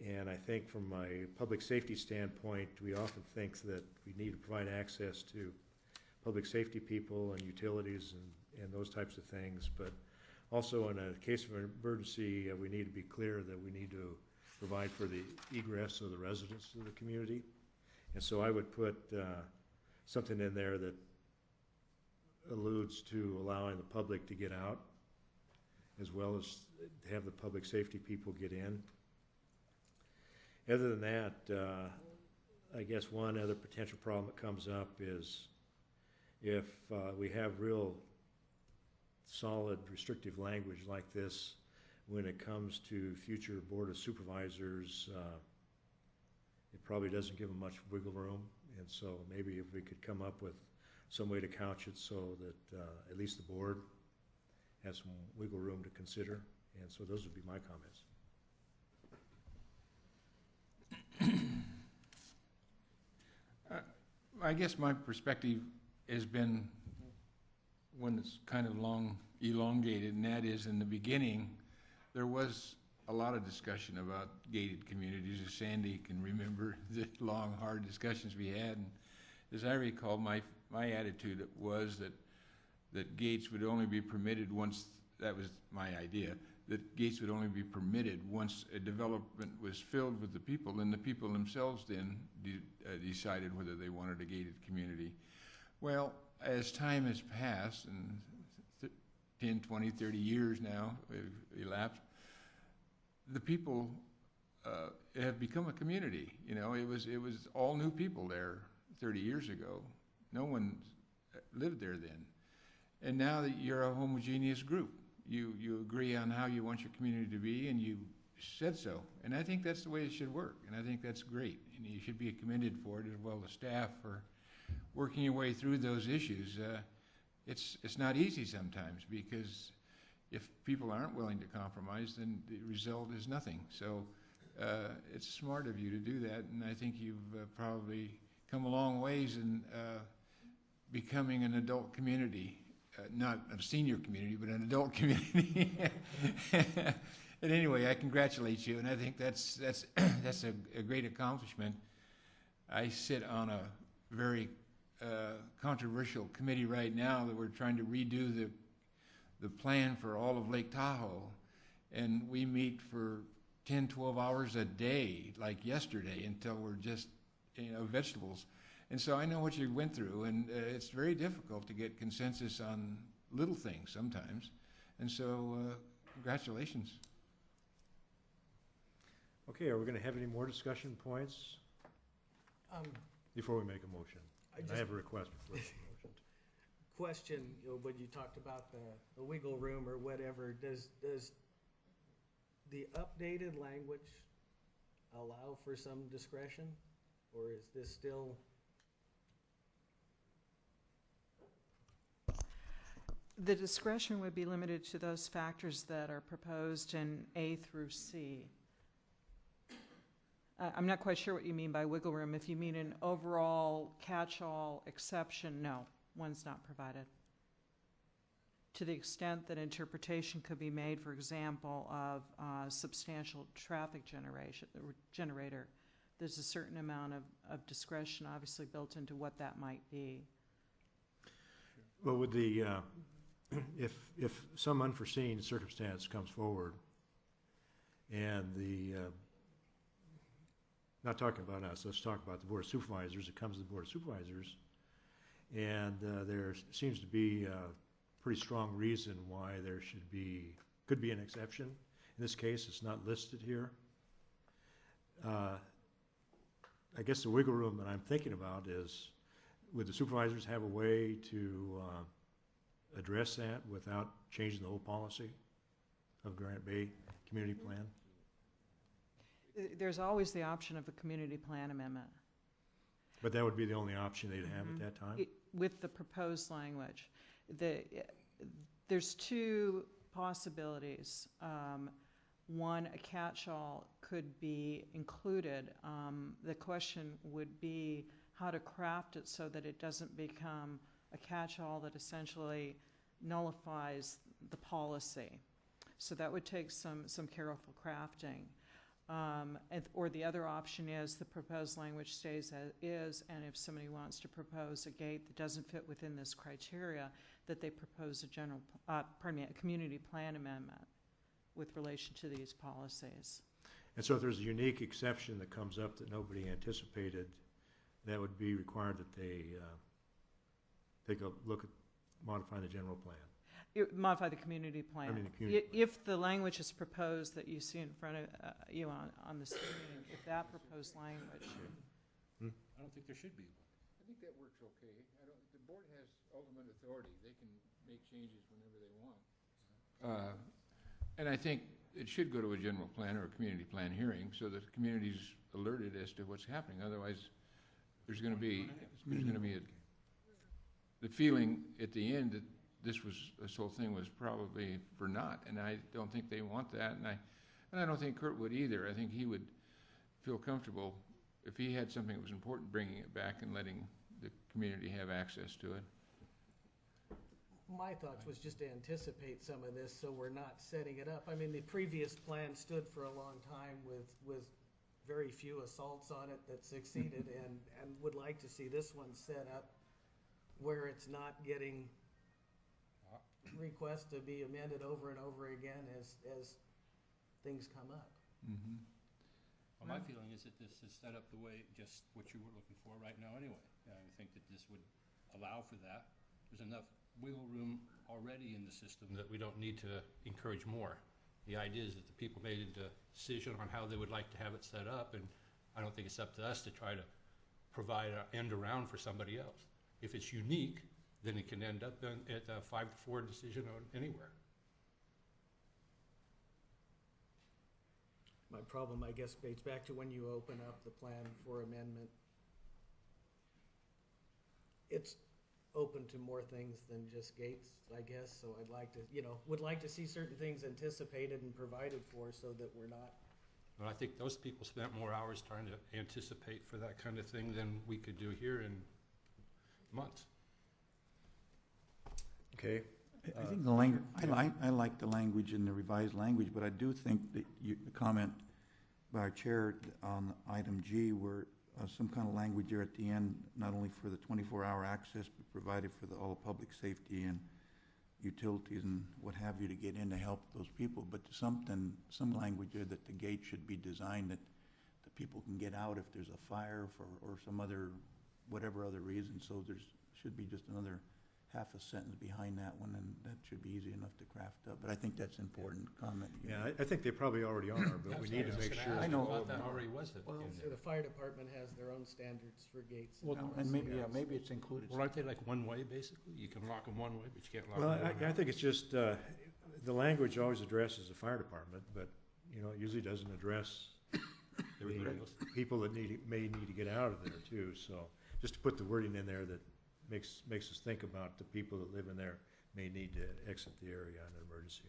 and I think from my public safety standpoint, we often think that we need to provide access to public safety people and utilities and those types of things, but also in a case of an emergency, we need to be clear that we need to provide for the egress of the residents of the community. And so I would put something in there that alludes to allowing the public to get out, as well as have the public safety people get in. Other than that, I guess one other potential problem that comes up is if we have real solid restrictive language like this when it comes to future Board of Supervisors. It probably doesn't give them much wiggle room, and so maybe if we could come up with some way to couch it so that at least the board has some wiggle room to consider. And so those would be my comments. I guess my perspective has been one that's kind of elongated, and that is in the beginning, there was a lot of discussion about gated communities. As Sandy can remember the long, hard discussions we had. And as I recall, my attitude was that gates would only be permitted once, that was my idea, that gates would only be permitted once a development was filled with the people, and the people themselves then decided whether they wanted a gated community. Well, as time has passed, and 10, 20, 30 years now have elapsed, the people have become a community. You know, it was all new people there 30 years ago. No one lived there then. And now that you're a homogeneous group, you agree on how you want your community to be, and you said so. And I think that's the way it should work, and I think that's great. And you should be commended for it, as well as staff, for working your way through those issues. It's not easy sometimes, because if people aren't willing to compromise, then the result is nothing. So it's smart of you to do that, and I think you've probably come a long ways in becoming an adult community. Not a senior community, but an adult community. And anyway, I congratulate you, and I think that's a great accomplishment. I sit on a very controversial committee right now that we're trying to redo the plan for all of Lake Tahoe, and we meet for 10, 12 hours a day, like yesterday, until we're just, vegetables. And so I know what you went through, and it's very difficult to get consensus on little things sometimes. And so, congratulations. Okay, are we going to have any more discussion points before we make a motion? I have a request before we make a motion. Question, when you talked about the wiggle room or whatever, does the updated language allow for some discretion, or is this still? The discretion would be limited to those factors that are proposed in A through C. I'm not quite sure what you mean by wiggle room. If you mean an overall catch-all exception, no, one's not provided. To the extent that interpretation could be made, for example, of substantial traffic generator, there's a certain amount of discretion obviously built into what that might be. Well, with the if some unforeseen circumstance comes forward, and not talking about us, let's talk about the Board of Supervisors. It comes to the Board of Supervisors, and there seems to be a pretty strong reason why there could be an exception. In this case, it's not listed here. I guess the wiggle room that I'm thinking about is, would the supervisors have a way to address that without changing the whole policy of Granite Bay Community Plan? There's always the option of a community plan amendment. But that would be the only option they'd have at that time? With the proposed language. There's two possibilities. One, a catch-all could be included. The question would be how to craft it so that it doesn't become a catch-all that essentially nullifies the policy. So that would take some careful crafting. Or the other option is the proposed language stays as is, and if somebody wants to propose a gate that doesn't fit within this criteria, that they propose a community plan amendment with relation to these policies. And so if there's a unique exception that comes up that nobody anticipated, that would be required that they take a look at modifying the general plan. Modify the community plan. I mean, the community plan. If the language is proposed that you see in front of you on the screen, if that proposed language. I don't think there should be one. I think that works okay. The board has ultimate authority. They can make changes whenever they want. And I think it should go to a general plan or a community plan hearing so that the community's alerted as to what's happening. Otherwise, there's going to be the feeling at the end that this whole thing was probably for naught, and I don't think they want that, and I don't think Kurt would either. I think he would feel comfortable if he had something that was important, bringing it back and letting the community have access to it. My thoughts was just to anticipate some of this, so we're not setting it up. I mean, the previous plan stood for a long time with very few assaults on it that succeeded, and would like to see this one set up where it's not getting requests to be amended over and over again as things come up. Mm-hmm. Well, my feeling is that this is set up the way, just what you were looking for right now anyway. I think that this would allow for that. There's enough wiggle room already in the system that we don't need to encourage more. The idea is that the people made a decision on how they would like to have it set up, and I don't think it's up to us to try to provide an end around for somebody else. If it's unique, then it can end up at a 5-4 decision on anywhere. My problem, I guess, dates back to when you open up the plan for amendment. It's open to more things than just gates, I guess, so I'd like to, would like to see certain things anticipated and provided for so that we're not. Well, I think those people spent more hours trying to anticipate for that kind of thing than we could do here in months. Okay. I think the language, I like the language in the revised language, but I do think that the comment by our chair on item G, where some kind of language there at the end, not only for the 24-hour access, but provided for all public safety and utilities and what have you to get in to help those people, but some language there that the gate should be designed that the people can get out if there's a fire or some other, whatever other reason. So should be just another half a sentence behind that one, and that should be easy enough to craft up. But I think that's an important comment. Yeah, I think they probably already are, but we need to make sure. I know. I thought that already was it. Well, so the fire department has their own standards for gates. Well, and maybe it's included. Well, aren't they like one way, basically? You can lock them one way, but you can't lock Well, them the I other. think it's just, the language always addresses the fire department, but, it usually doesn't address Everybody else. the people that may need to get out of there too. So just to put the wording in there that makes us think about the people that live in there may need to exit the area in an emergency.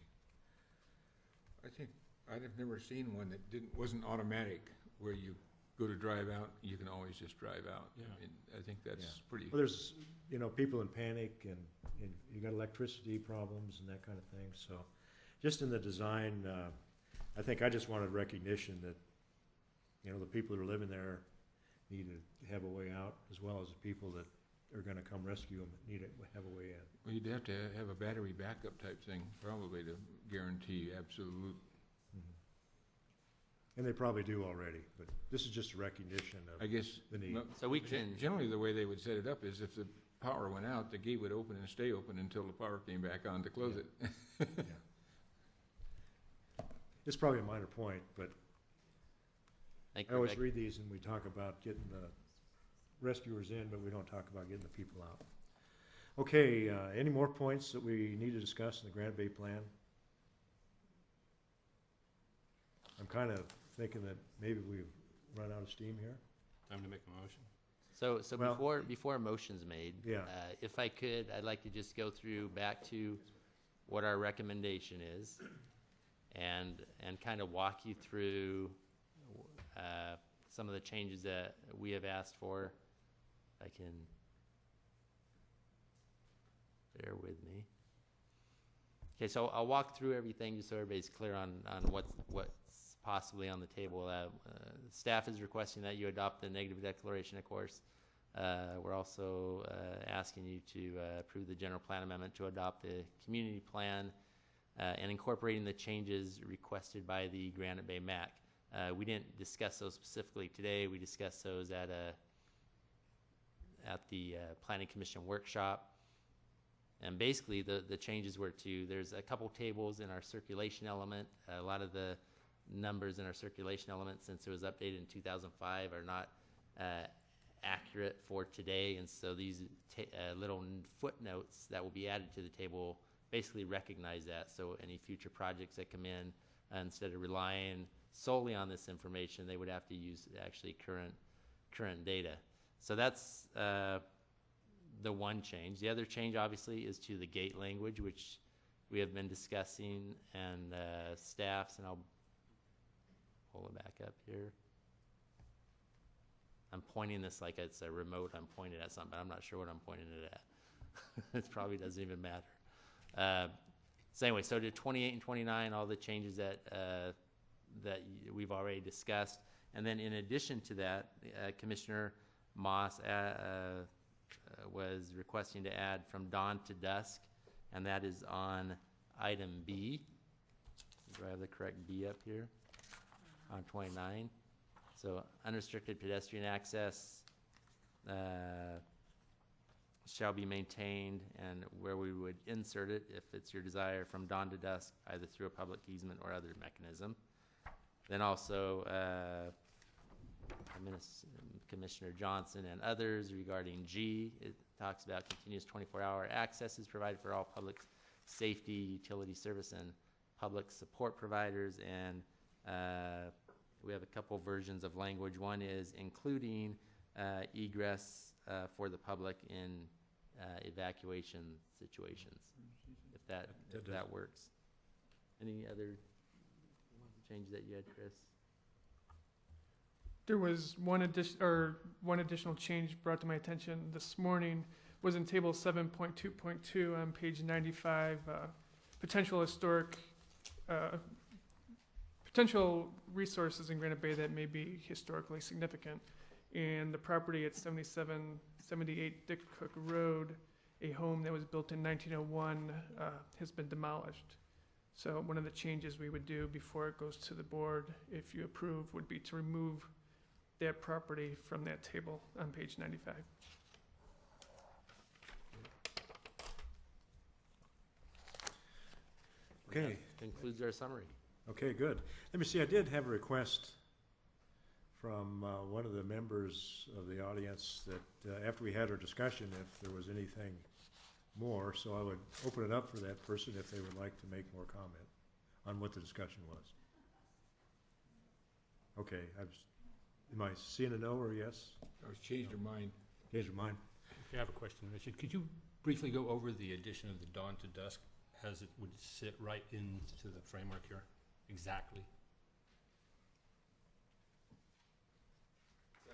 I think I've never seen one that wasn't automatic, where you go to drive out, you can always just drive out. Yeah. I mean, I think that's pretty. Well, there's, people in panic and you got electricity problems and that kind of thing. So just in the design, I think I just wanted recognition that, the people that are living there need to have a way out, as well as the people that are gonna come rescue them need to have a way in. Well, you'd have to have a battery backup type thing, probably, to guarantee absolute. And they probably do already, but this is just a recognition of I guess. the need. So we can, Generally, the way they would set it up is if the power went out, the gate would open and stay open until the power came back on to close it. It's probably a minor point, but thank I you, always Rick. read these and we talk about getting the rescuers in, but we don't talk about getting the people out. Okay, any more points that we need to discuss in the Granite Bay Plan? I'm kind of thinking that maybe we've run out of steam here. Time to make a motion. So Well- before a motion's made, Yeah. if I could, I'd like to just go through back to what our recommendation is, and kind of walk you through some of the changes that we have asked for. I can bear with me. Okay, so I'll walk through everything just so everybody's clear on what's possibly on the table. Staff is requesting that you adopt the negative declaration, of course. We're also asking you to approve the general plan amendment to adopt the community plan and incorporating the changes requested by the Granite Bay MAC. We didn't discuss those specifically today. We discussed those at the Planning Commission workshop. And basically, the changes were there's a couple tables in our circulation element. A lot of the numbers in our circulation element, since it was updated in 2005, are not accurate for today, and so these little footnotes that will be added to the table basically recognize that. So any future projects that come in, instead of relying solely on this information, they would have to use actually current data. So that's the one change. The other change, obviously, is to the gate language, which we have been discussing, and staffs, and I'll pull it back up here. I'm pointing this like it's a remote. I'm pointing at something, but I'm not sure what I'm pointing it at. It probably doesn't even matter. So anyway, so to 28 and 29, all the changes that we've already discussed. And then in addition to that, Commissioner Moss was requesting to add from dawn to dusk, and that is on item B. Do I have the correct B up here? On 29. So unrestricted pedestrian access shall be maintained, and where we would insert it, if it's your desire, from dawn to dusk, either through a public easement or other mechanism. Then also, Commissioner Johnson and others regarding G, it talks about continuous 24-hour access is provided for all public safety, utility service, and public support providers, and we have a couple versions of language. One is including egress for the public in evacuation situations, if that works. Any other change that you had, Chris? There was one additional change brought to my attention this morning, was in table 7.2.2 on page 95, potential resources in Granite Bay that may be historically significant. And the property at 7778 Dick Cook Road, a home that was built in 1901, has been demolished. So one of the changes we would do before it goes to the board, if you approve, would be to remove that property from that table on page 95. Okay. That concludes our summary. Okay, good. Let me see, I did have a request from one of the members of the audience that after we had our discussion, if there was anything more, so I would open it up for that person if they would like to make more comment on what the discussion was. Okay, am I seeing a no or a yes? Or changed your mind. Changed your mind. Okay, I have a question, Richard. Could you briefly go over the addition of the dawn to dusk as it would sit right into the framework here? Exactly. So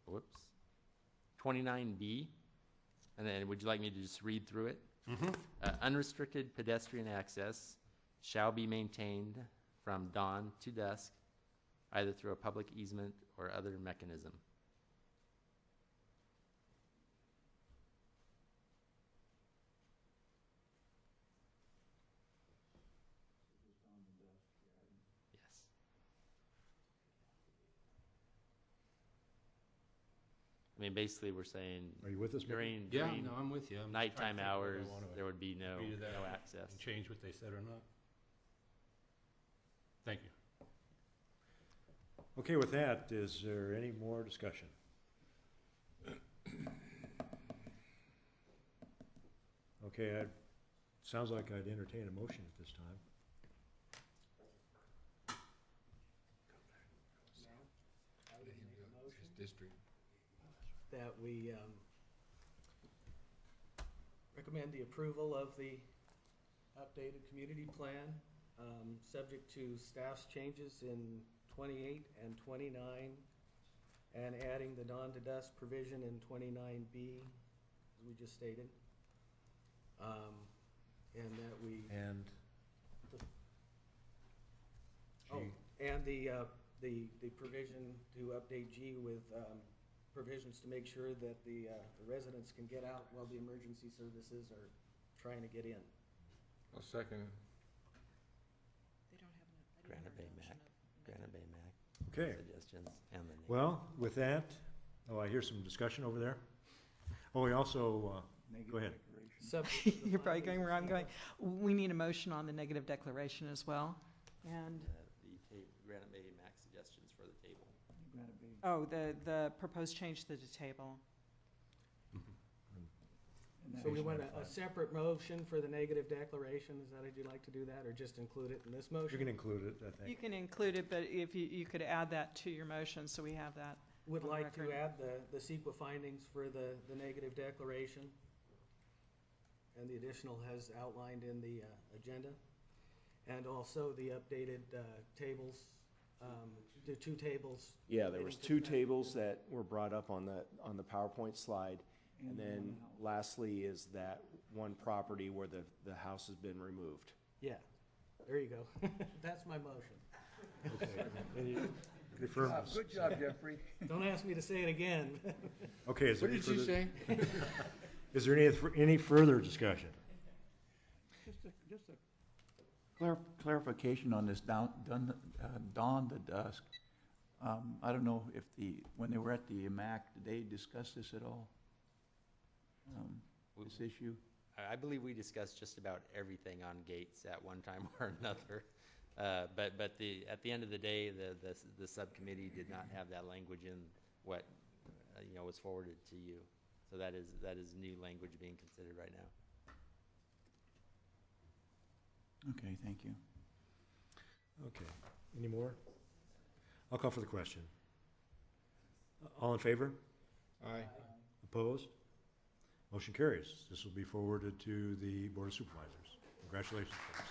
under 29B, and then would you like me to just read through it? Mm-hmm. Unrestricted pedestrian access shall be maintained from dawn to dusk, either through a public easement or other mechanism. Yes. I mean, basically, we're saying Are you with us, Mickey? during Yeah, no, I'm with you. I'm just trying nighttime to figure out whether I hours, wanna there would be no agree to that or access. change what they said or not. Thank you. Okay, with that, is there any more discussion? Okay, sounds like I'd entertain a motion at this time. District. That we recommend the approval of the updated community plan, subject to staff's changes in 28 and 29, and adding the dawn to dusk provision in 29B, as we just stated. And that we... And? And the provision to update G with provisions to make sure that the residents can get out while the emergency services are trying to get in. I'll second it. Granite Bay MAC Okay. suggestions and the name. Well, with that, I hear some discussion over there. Oh, we also, go ahead. You're probably going where I'm going. We need a motion on the negative declaration as well. And The Granite Bay MAC suggestions for the table. Granite Bay Oh, the proposed change to the table. So we want a separate motion for the negative declaration, is that, would you like to do that, or just include it in this motion? You can include it, I You think. can include it, but if you could add that to your motion, so we have that. Would on the like to record. add the CEQA findings for the negative declaration, and the additional has outlined in the agenda, and also the updated tables, the two tables. Yeah, there was two tables that were brought up on the PowerPoint slide. And then lastly is that one property where the house has been removed. Yeah, there you go. That's my motion. Okay. Any further? Good job, Jeffrey. Don't ask me to say it again. Okay, is there What any did you further- say? Is there any further discussion? Just a clarification on this dawn to dusk. I don't know if when they were at the MAC, did they discuss this at all? This issue? I believe we discussed just about everything on gates at one time or another. But at the end of the day, the subcommittee did not have that language in what, was forwarded to you. So that is new language being considered right now. Okay, thank you. Okay. Any more? I'll call for the question. All in favor? Aye. Opposed? Motion carries. This will be forwarded to the Board of Supervisors. Congratulations, folks.